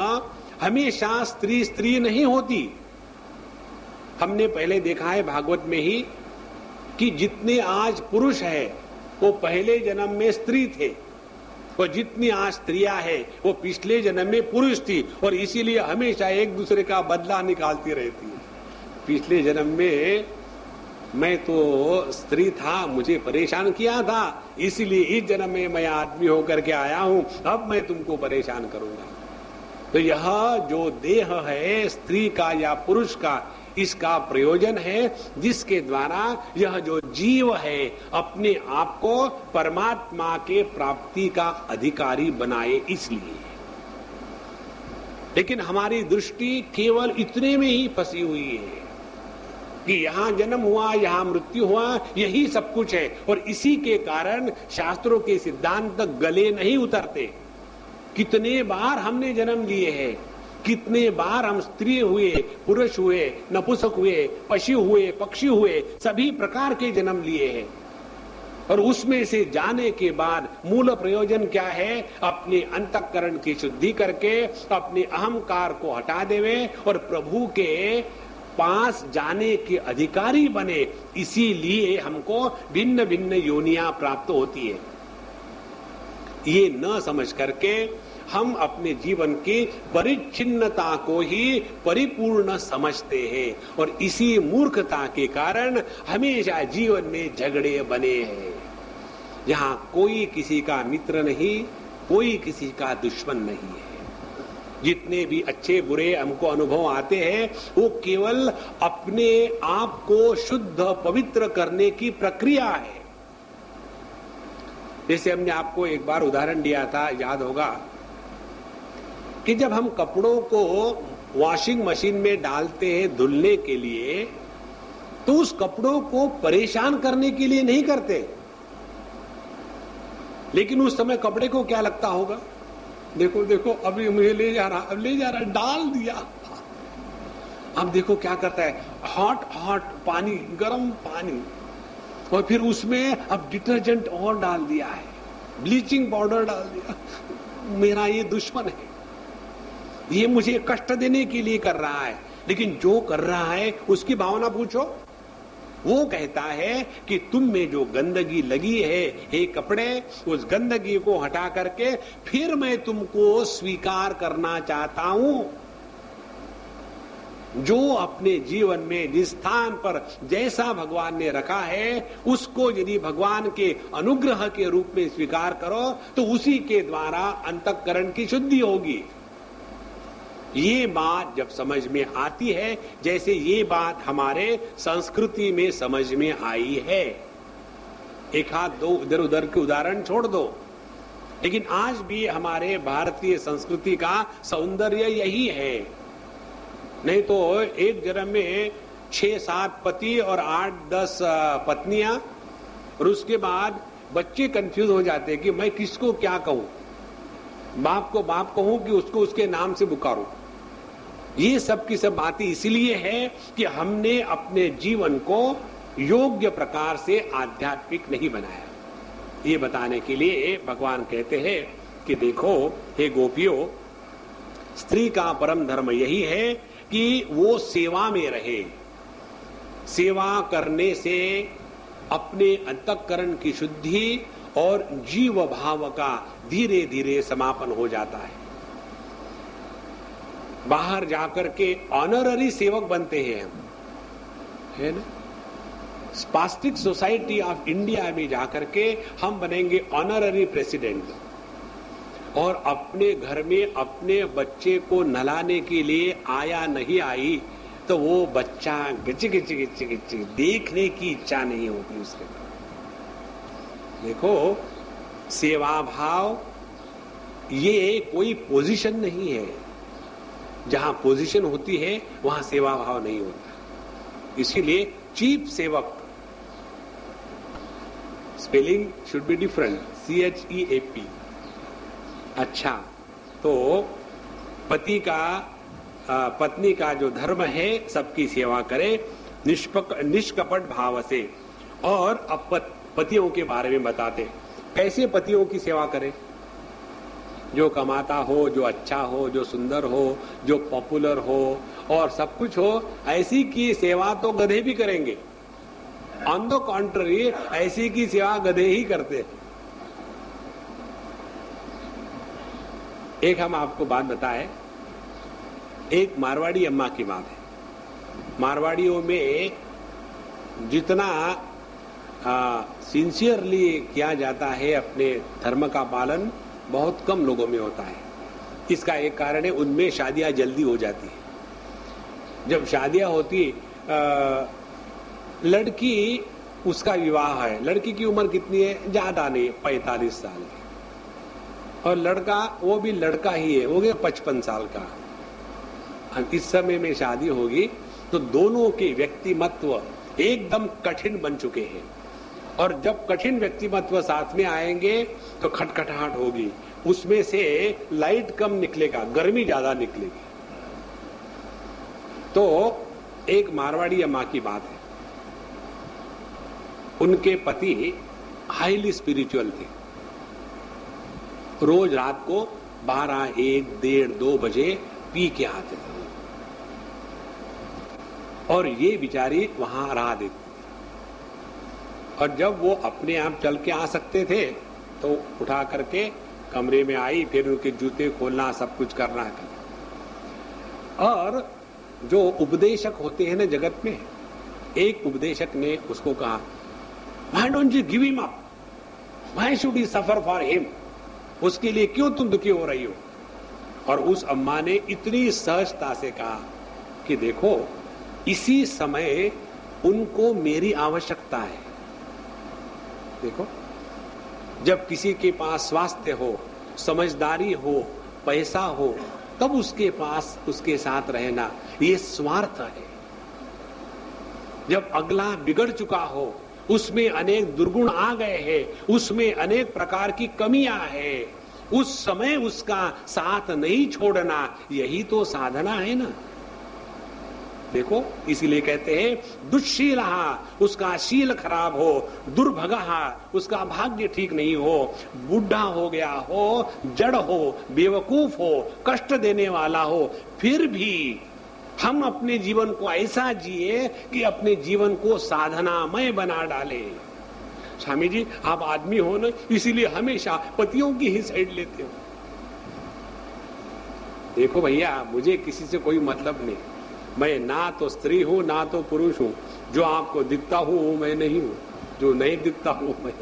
हमेशा स्त्री स्त्री नहीं होती। हमने पहले देखा है भागवत में ही कि जितने आज पुरुष है वो पहले जन्म में स्त्री थे, और जितनी आज स्त्रियां है वो पिछले जन्म में पुरुष थी, और इसीलिए हमेशा एक दूसरे का बदला निकालती रहती है। पिछले जन्म में मैं तो स्त्री था, मुझे परेशान किया था, इसीलिए इस जन्म में मैं आदमी होकर के आया हूं, अब मैं तुमको परेशान करूंगा। तो यह जो देह है स्त्री का या पुरुष का, इसका प्रयोजन है जिसके द्वारा यह जो जीव है अपने आप को परमात्मा के प्राप्ति का अधिकारी बनाए, इसलिए। लेकिन हमारी दृष्टि केवल इतने में ही फंसी हुई है कि यहाँ जन्म हुआ, यहाँ मृत्यु हुआ, यही सब कुछ है, और इसी के कारण शास्त्रों के सिद्धांत गले नहीं उतरते। कितने बार हमने जन्म लिए हैं, कितने बार हम स्त्री हुए, पुरुष हुए, नपुंसक हुए, पशु हुए, पक्षी हुए, सभी प्रकार के जन्म लिए हैं, और उसमें से जाने के बाद मूल प्रयोजन क्या है? अपने अंतःकरण की शुद्धि करके अपने अहंकार को हटा देवे और प्रभु के पास जाने के अधिकारी बने। इसीलिए हमको भिन्न भिन्न योनियां प्राप्त होती है। ये न समझ करके हम अपने जीवन की परिच्छिन्नता को ही परिपूर्ण समझते हैं और इसी मूर्खता के कारण हमेशा जीवन में झगड़े बने हैं, जहां कोई किसी का मित्र नहीं, कोई किसी का दुश्मन नहीं है। जितने भी अच्छे बुरे हमको अनुभव आते हैं वो केवल अपने आप को शुद्ध पवित्र करने की प्रक्रिया है। जैसे हमने आपको एक बार उदाहरण दिया था, याद होगा, कि जब हम कपड़ों को वॉशिंग मशीन में डालते हैं धुलने के लिए, तो उस कपड़ों को परेशान करने के लिए नहीं करते, लेकिन उस समय कपड़े को क्या लगता होगा, देखो देखो अभी मुझे ले जा रहा, अब ले जा रहा, डाल दिया। अब देखो क्या करता है, हॉट हॉट पानी, गर्म पानी, और फिर उसमें अब डिटर्जेंट और डाल दिया है, ब्लीचिंग पाउडर डाल दिया। मेरा ये दुश्मन है, ये मुझे कष्ट देने के लिए कर रहा है, लेकिन जो कर रहा है उसकी भावना पूछो। वो कहता है कि तुम में जो गंदगी लगी है, हे कपड़े, उस गंदगी को हटा करके फिर मैं तुमको स्वीकार करना चाहता हूं। जो अपने जीवन में जिस स्थान पर जैसा भगवान ने रखा है, उसको यदि भगवान के अनुग्रह के रूप में स्वीकार करो तो उसी के द्वारा अंतःकरण की शुद्धि होगी। ये बात जब समझ में आती है, जैसे ये बात हमारे संस्कृति में समझ में आई है, एक हाथ दो इधर उधर के उदाहरण छोड़ दो, लेकिन आज भी हमारे भारतीय संस्कृति का सौंदर्य यही है। नहीं तो एक जन्म में 6-7 पति और 8-10 पत्नियां, और उसके बाद बच्चे कंफ्यूज हो जाते हैं कि मैं किसको क्या कहूं, बाप को बाप कहूं कि उसको उसके नाम से पुकारूं। ये सब की सब बातें इसलिए है कि हमने अपने जीवन को योग्य प्रकार से आध्यात्मिक नहीं बनाया। ये बताने के लिए भगवान कहते हैं कि देखो हे गोपियों, स्त्री का परम धर्म यही है कि वो सेवा में रहे। सेवा करने से अपने अंतःकरण की शुद्धि और जीव भाव का धीरे धीरे समापन हो जाता है। बाहर जाकर के ऑनररी सेवक बनते हैं हम, है ना। स्पास्टिक सोसाइटी ऑफ इंडिया में जाकर के हम बनेंगे ऑनररी प्रेसिडेंट, और अपने घर में अपने बच्चे को नहलाने के लिए आया नहीं आई तो वो बच्चा गिच गिच गिच गिच देखने की इच्छा नहीं होती उसके। देखो, सेवा भाव ये कोई पोजीशन नहीं है। जहां पोजीशन होती है वहां सेवा भाव नहीं होता। इसीलिए चीप सेवक, spelling should be different, CHEAP। अच्छा, तो पत्नी का जो धर्म है सबकी सेवा करे निष्कपट भाव से। और अब पतियों के बारे में बताते, कैसे पतियों की सेवा करें। जो कमाता हो, जो अच्छा हो, जो सुंदर हो, जो पॉपुलर हो और सब कुछ हो, ऐसी की सेवा तो गधे भी करेंगे। ऑन द कॉन्ट्ररी, ऐसी की सेवा गधे ही करते। एक हम आपको बात बताएं, एक मारवाड़ी अम्मा की बात है। मारवाड़ियों में जितना सिंसियरली किया जाता है अपने धर्म का पालन, बहुत कम लोगों में होता है। इसका एक कारण है, उनमें शादियां जल्दी हो जाती है। जब शादियां होती, लड़की, उसका विवाह है, लड़की की उम्र कितनी है, ज्यादा नहीं, 45 साल है, और लड़का वो भी लड़का ही है, हो गया 55 साल का। इस समय में शादी होगी तो दोनों के व्यक्तिमत्व एकदम कठिन बन चुके हैं, और जब कठिन व्यक्तिमत्व साथ में आएंगे तो खटखटाहट होगी, उसमें से लाइट कम निकलेगा, गर्मी ज्यादा निकलेगी। तो एक मारवाड़ी अम्मा की बात है, उनके पति हाईली स्पिरिचुअल थे। रोज रात को 12, 1, 1:30, 2 बजे पी के आते थे, और ये बिचारी वहां राह देती। और जब वो अपने आप चल के आ सकते थे तो उठा करके कमरे में आई, फिर उनके जूते खोलना, सब कुछ करना है। और जो उपदेशक होते हैं ना जगत में, एक उपदेशक ने उसको कहा, Why don't you give him up? Why should he suffer for him? उसके लिए क्यों तुम दुखी हो रही हो? और उस अम्मा ने इतनी सहजता से कहा कि देखो, इसी समय उनको मेरी आवश्यकता है। देखो, जब किसी के पास स्वास्थ्य हो, समझदारी हो, पैसा हो, तब उसके पास उसके साथ रहना ये स्वार्थ है। जब अगला बिगड़ चुका हो, उसमें अनेक दुर्गुण आ गए हैं, उसमें अनेक प्रकार की कमियां हैं, उस समय उसका साथ नहीं छोड़ना, यही तो साधना है ना। देखो, इसीलिए कहते हैं दुश्शील, उसका शील खराब हो, दुर्भगा, उसका भाग्य ठीक नहीं हो, बूढ़ा हो गया हो, जड़ हो, बेवकूफ हो, कष्ट देने वाला हो, फिर भी हम अपने जीवन को ऐसा जिए कि अपने जीवन को साधनामय बना डाले। स्वामी जी, आप आदमी हो ना, इसीलिए हमेशा पतियों की ही साइड लेते हो। देखो भैया, मुझे किसी से कोई मतलब नहीं, मैं ना तो स्त्री हूं ना तो पुरुष हूं। जो आपको दिखता हूं वो मैं नहीं हूं, जो नहीं दिखता हूं मैं।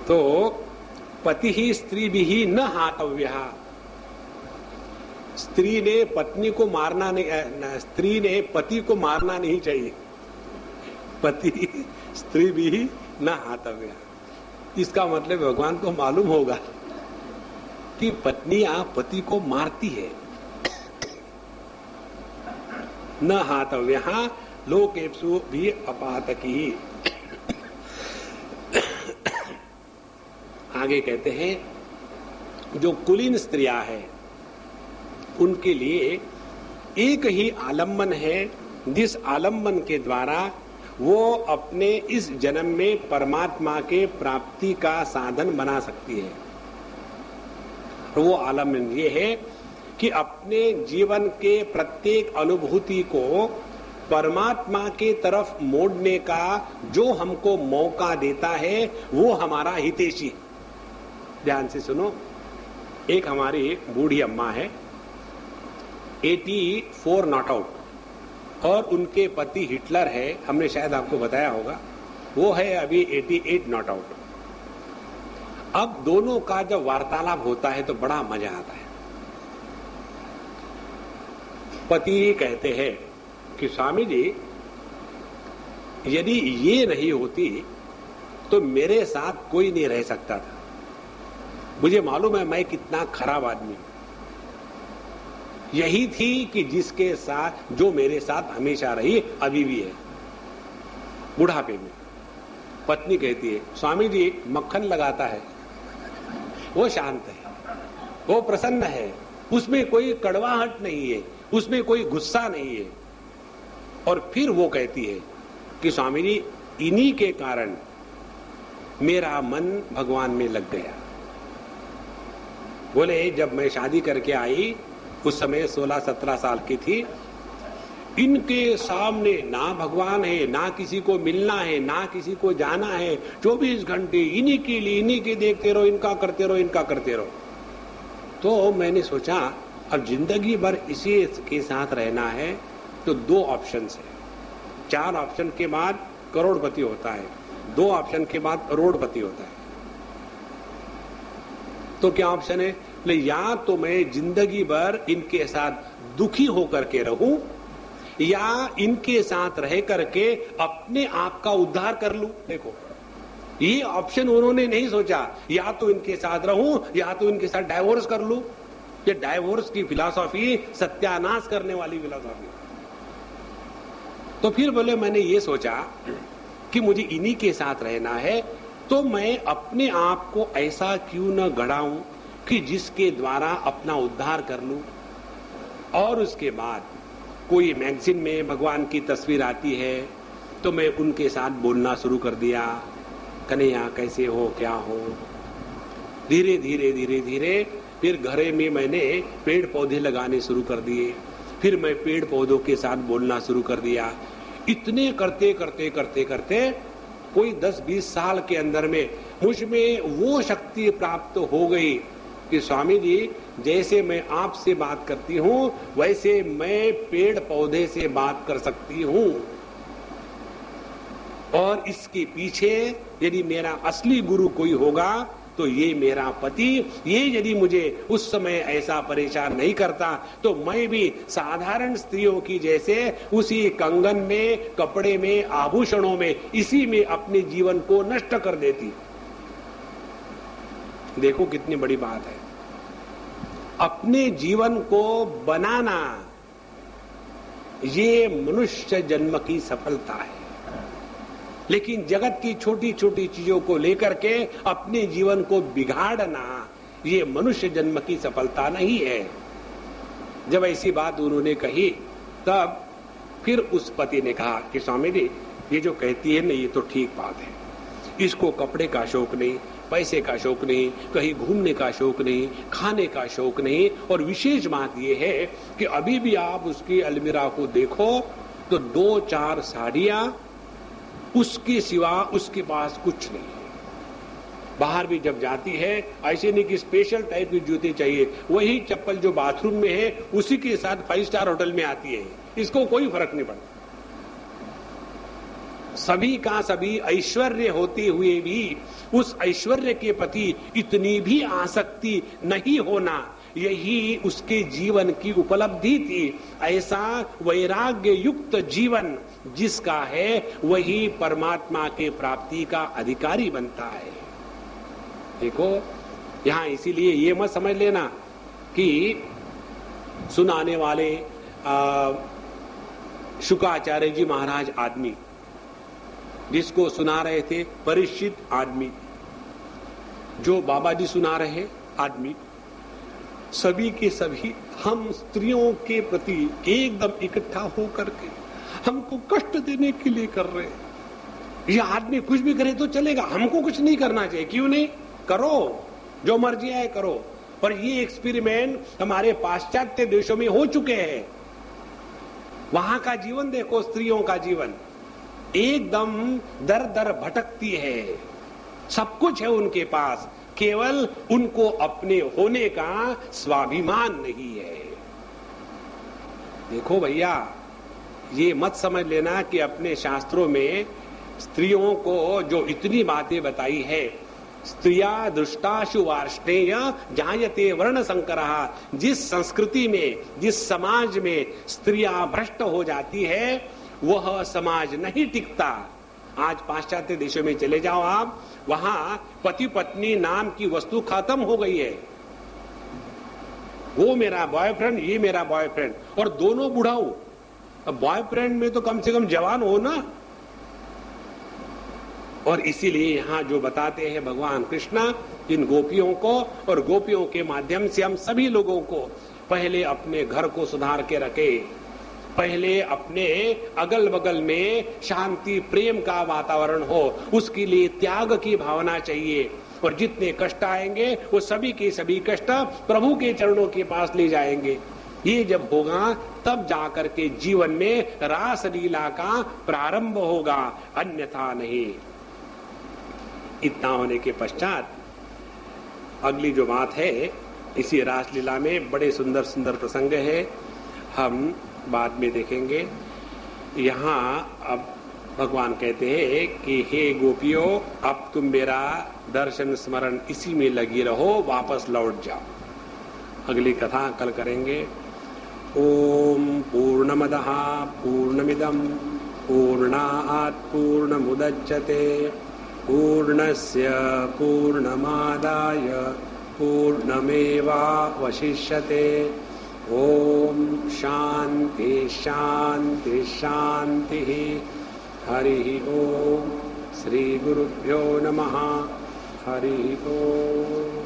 तो पति ही स्त्री भी ही न हातव्या, स्त्री ने पत्नी को मारना नहीं, स्त्री ने पति को मारना नहीं चाहिए। पति स्त्री भी ही न हातव्या, इसका मतलब भगवान को मालूम होगा कि पत्नियां पति को मारती है। न हातव्या लोकेप्सु भी अपातकी। आगे कहते हैं जो कुलीन स्त्रियां हैं उनके लिए एक ही आलम्बन है, जिस आलम्बन के द्वारा वो अपने इस जन्म में परमात्मा के प्राप्ति का साधन बना सकती है। वो आलम्बन ये है कि अपने जीवन के प्रत्येक अनुभूति को परमात्मा के तरफ मोड़ने का जो हमको मौका देता है वो हमारा हितैषी। ध्यान से सुनो, एक हमारी बूढ़ी अम्मा है, 84 नॉट आउट, और उनके पति हिटलर है, हमने शायद आपको बताया होगा, वो है अभी 88 नॉट आउट। अब दोनों का जब वार्तालाप होता है तो बड़ा मजा आता है। पति कहते हैं कि स्वामी जी, यदि ये नहीं होती तो मेरे साथ कोई नहीं रह सकता था। मुझे मालूम है मैं कितना खराब आदमी हूं। यही थी कि जिसके साथ, जो मेरे साथ हमेशा रही, अभी भी है बुढ़ापे में। पत्नी कहती है, स्वामी जी मक्खन लगाता है, वो शांत है, वो प्रसन्न है, उसमें कोई कड़वाहट नहीं है, उसमें कोई गुस्सा नहीं है। और फिर वो कहती है कि स्वामी जी इन्हीं के कारण मेरा मन भगवान में लग गया। बोले जब मैं शादी करके आई उस समय 16-17 साल की थी, इनके सामने ना भगवान है, ना किसी को मिलना है, ना किसी को जाना है, 24 घंटे इन्हीं के लिए, इन्हीं के देखते रहो, इनका करते रहो, इनका करते रहो। तो मैंने सोचा अब जिंदगी भर इसी के साथ रहना है तो 2 ऑप्शन है। 4 ऑप्शन के बाद करोड़पति होता है, 2 ऑप्शन के बाद करोड़पति होता है। तो क्या ऑप्शन है? या तो मैं जिंदगी भर इनके साथ दुखी होकर के रहूं, या इनके साथ रह करके अपने आप का उद्धार कर लूं। देखो, ये ऑप्शन उन्होंने नहीं सोचा, या तो इनके साथ रहूं या तो इनके साथ डाइवोर्स कर लूं। ये डाइवोर्स की फिलॉसफी सत्यानाश करने वाली फिलॉसफी। तो फिर बोले मैंने ये सोचा कि मुझे इन्हीं के साथ रहना है, तो मैं अपने आप को ऐसा क्यों न गढ़ाऊं कि जिसके द्वारा अपना उद्धार कर लूं। और उसके बाद कोई मैगजीन में भगवान की तस्वीर आती है तो मैं उनके साथ बोलना शुरू कर दिया, कन्हैया कैसे हो, क्या हो। धीरे धीरे धीरे धीरे फिर घरे में मैंने पेड़ पौधे लगाने शुरू कर दिए, फिर मैं पेड़ पौधों के साथ बोलना शुरू कर दिया। इतने करते करते करते करते कोई 10-20 साल के अंदर में मुझ में वो शक्ति प्राप्त हो गई कि स्वामी जी जैसे मैं आपसे बात करती हूं वैसे मैं पेड़ पौधे से बात कर सकती हूं, और इसके पीछे यदि मेरा असली गुरु कोई होगा तो ये मेरा पति, ये यदि मुझे उस समय ऐसा परेशान नहीं करता तो मैं भी साधारण स्त्रियों की जैसे उसी कंगन में, कपड़े में, आभूषणों में, इसी में अपने जीवन को नष्ट कर देती। देखो कितनी बड़ी बात है। अपने जीवन को बनाना ये मनुष्य जन्म की सफलता है, लेकिन जगत की छोटी छोटी चीजों को लेकर के अपने जीवन को बिगाड़ना ये मनुष्य जन्म की सफलता नहीं है। जब ऐसी बात उन्होंने कही तब फिर उस पति ने कहा कि स्वामी जी ये जो कहती है ना ये तो ठीक बात है, इसको कपड़े का शौक नहीं, पैसे का शौक नहीं, कहीं घूमने का शौक नहीं, खाने का शौक नहीं, और विशेष बात यह है कि अभी भी आप उसकी अलमीरा को देखो तो 2-4 साड़ियां, उसके सिवा उसके पास कुछ नहीं है। बाहर भी जब जाती है ऐसे नहीं कि स्पेशल टाइप की जूते चाहिए, वही चप्पल जो बाथरूम में है उसी के साथ 5 स्टार होटल में आती है, इसको कोई फर्क नहीं पड़ता। सभी का सभी ऐश्वर्य होते हुए भी उस ऐश्वर्य के प्रति इतनी भी आसक्ति नहीं होना, यही उसके जीवन की उपलब्धि थी। ऐसा वैराग्य युक्त जीवन जिसका है वही परमात्मा के प्राप्ति का अधिकारी बनता है। देखो यहां इसीलिए ये मत समझ लेना कि सुनाने वाले शुक्राचार्य जी महाराज आदमी, जिसको सुना रहे थे परिचित आदमी, जो बाबा जी सुना रहे आदमी, सभी के सभी हम स्त्रियों के प्रति एकदम इकट्ठा होकर के हमको कष्ट देने के लिए कर रहे हैं। ये आदमी कुछ भी करे तो चलेगा, हमको कुछ नहीं करना चाहिए। क्यों नहीं? करो, जो मर्जी है करो। पर ये एक्सपेरिमेंट हमारे पाश्चात्य देशों में हो चुके हैं। वहां का जीवन देखो, स्त्रियों का जीवन एकदम दर दर भटकती है, सब कुछ है उनके पास, केवल उनको अपने होने का स्वाभिमान नहीं है। देखो भैया, ये मत समझ लेना कि अपने शास्त्रों में स्त्रियों को जो इतनी बातें बताई है, स्त्रिया दृष्टाशु वार्ष्णेय जायते वर्ण संकरः, जिस संस्कृति में, जिस समाज में स्त्रियां भ्रष्ट हो जाती है वह समाज नहीं टिकता। आज पाश्चात्य देशों में चले जाओ आप, वहां पति पत्नी नाम की वस्तु खत्म हो गई है। वो मेरा बॉयफ्रेंड, ये मेरा बॉयफ्रेंड, और दोनों बुढ़ाऊ। अब बॉयफ्रेंड में तो कम से कम जवान हो ना। और इसीलिए यहां जो बताते हैं भगवान कृष्ण इन गोपियों को, और गोपियों के माध्यम से हम सभी लोगों को, पहले अपने घर को सुधार के रखे, पहले अपने अगल बगल में शांति प्रेम का वातावरण हो, उसके लिए त्याग की भावना चाहिए। और जितने कष्ट आएंगे वो सभी के सभी कष्ट प्रभु के चरणों के पास ले जाएंगे। ये जब होगा तब जाकर के जीवन में रास लीला का प्रारंभ होगा, अन्यथा नहीं। इतना होने के पश्चात अगली जो बात है, इसी रासलीला में बड़े सुंदर सुंदर प्रसंग है, हम बाद में देखेंगे। यहाँ अब भगवान कहते हैं कि हे गोपियों, अब तुम मेरा दर्शन स्मरण इसी में लगी रहो, वापस लौट जाओ। अगली कथा कल करेंगे। ओम पूर्णमदः पूर्णमिदं पूर्णात् पूर्णमुदच्यते पूर्णस्य पूर्णमादाय पूर्णमेवावशिष्यते। ओम शांति शांति शांति। हरि ओम। श्री गुरुभ्यो नमः। हरि ओम।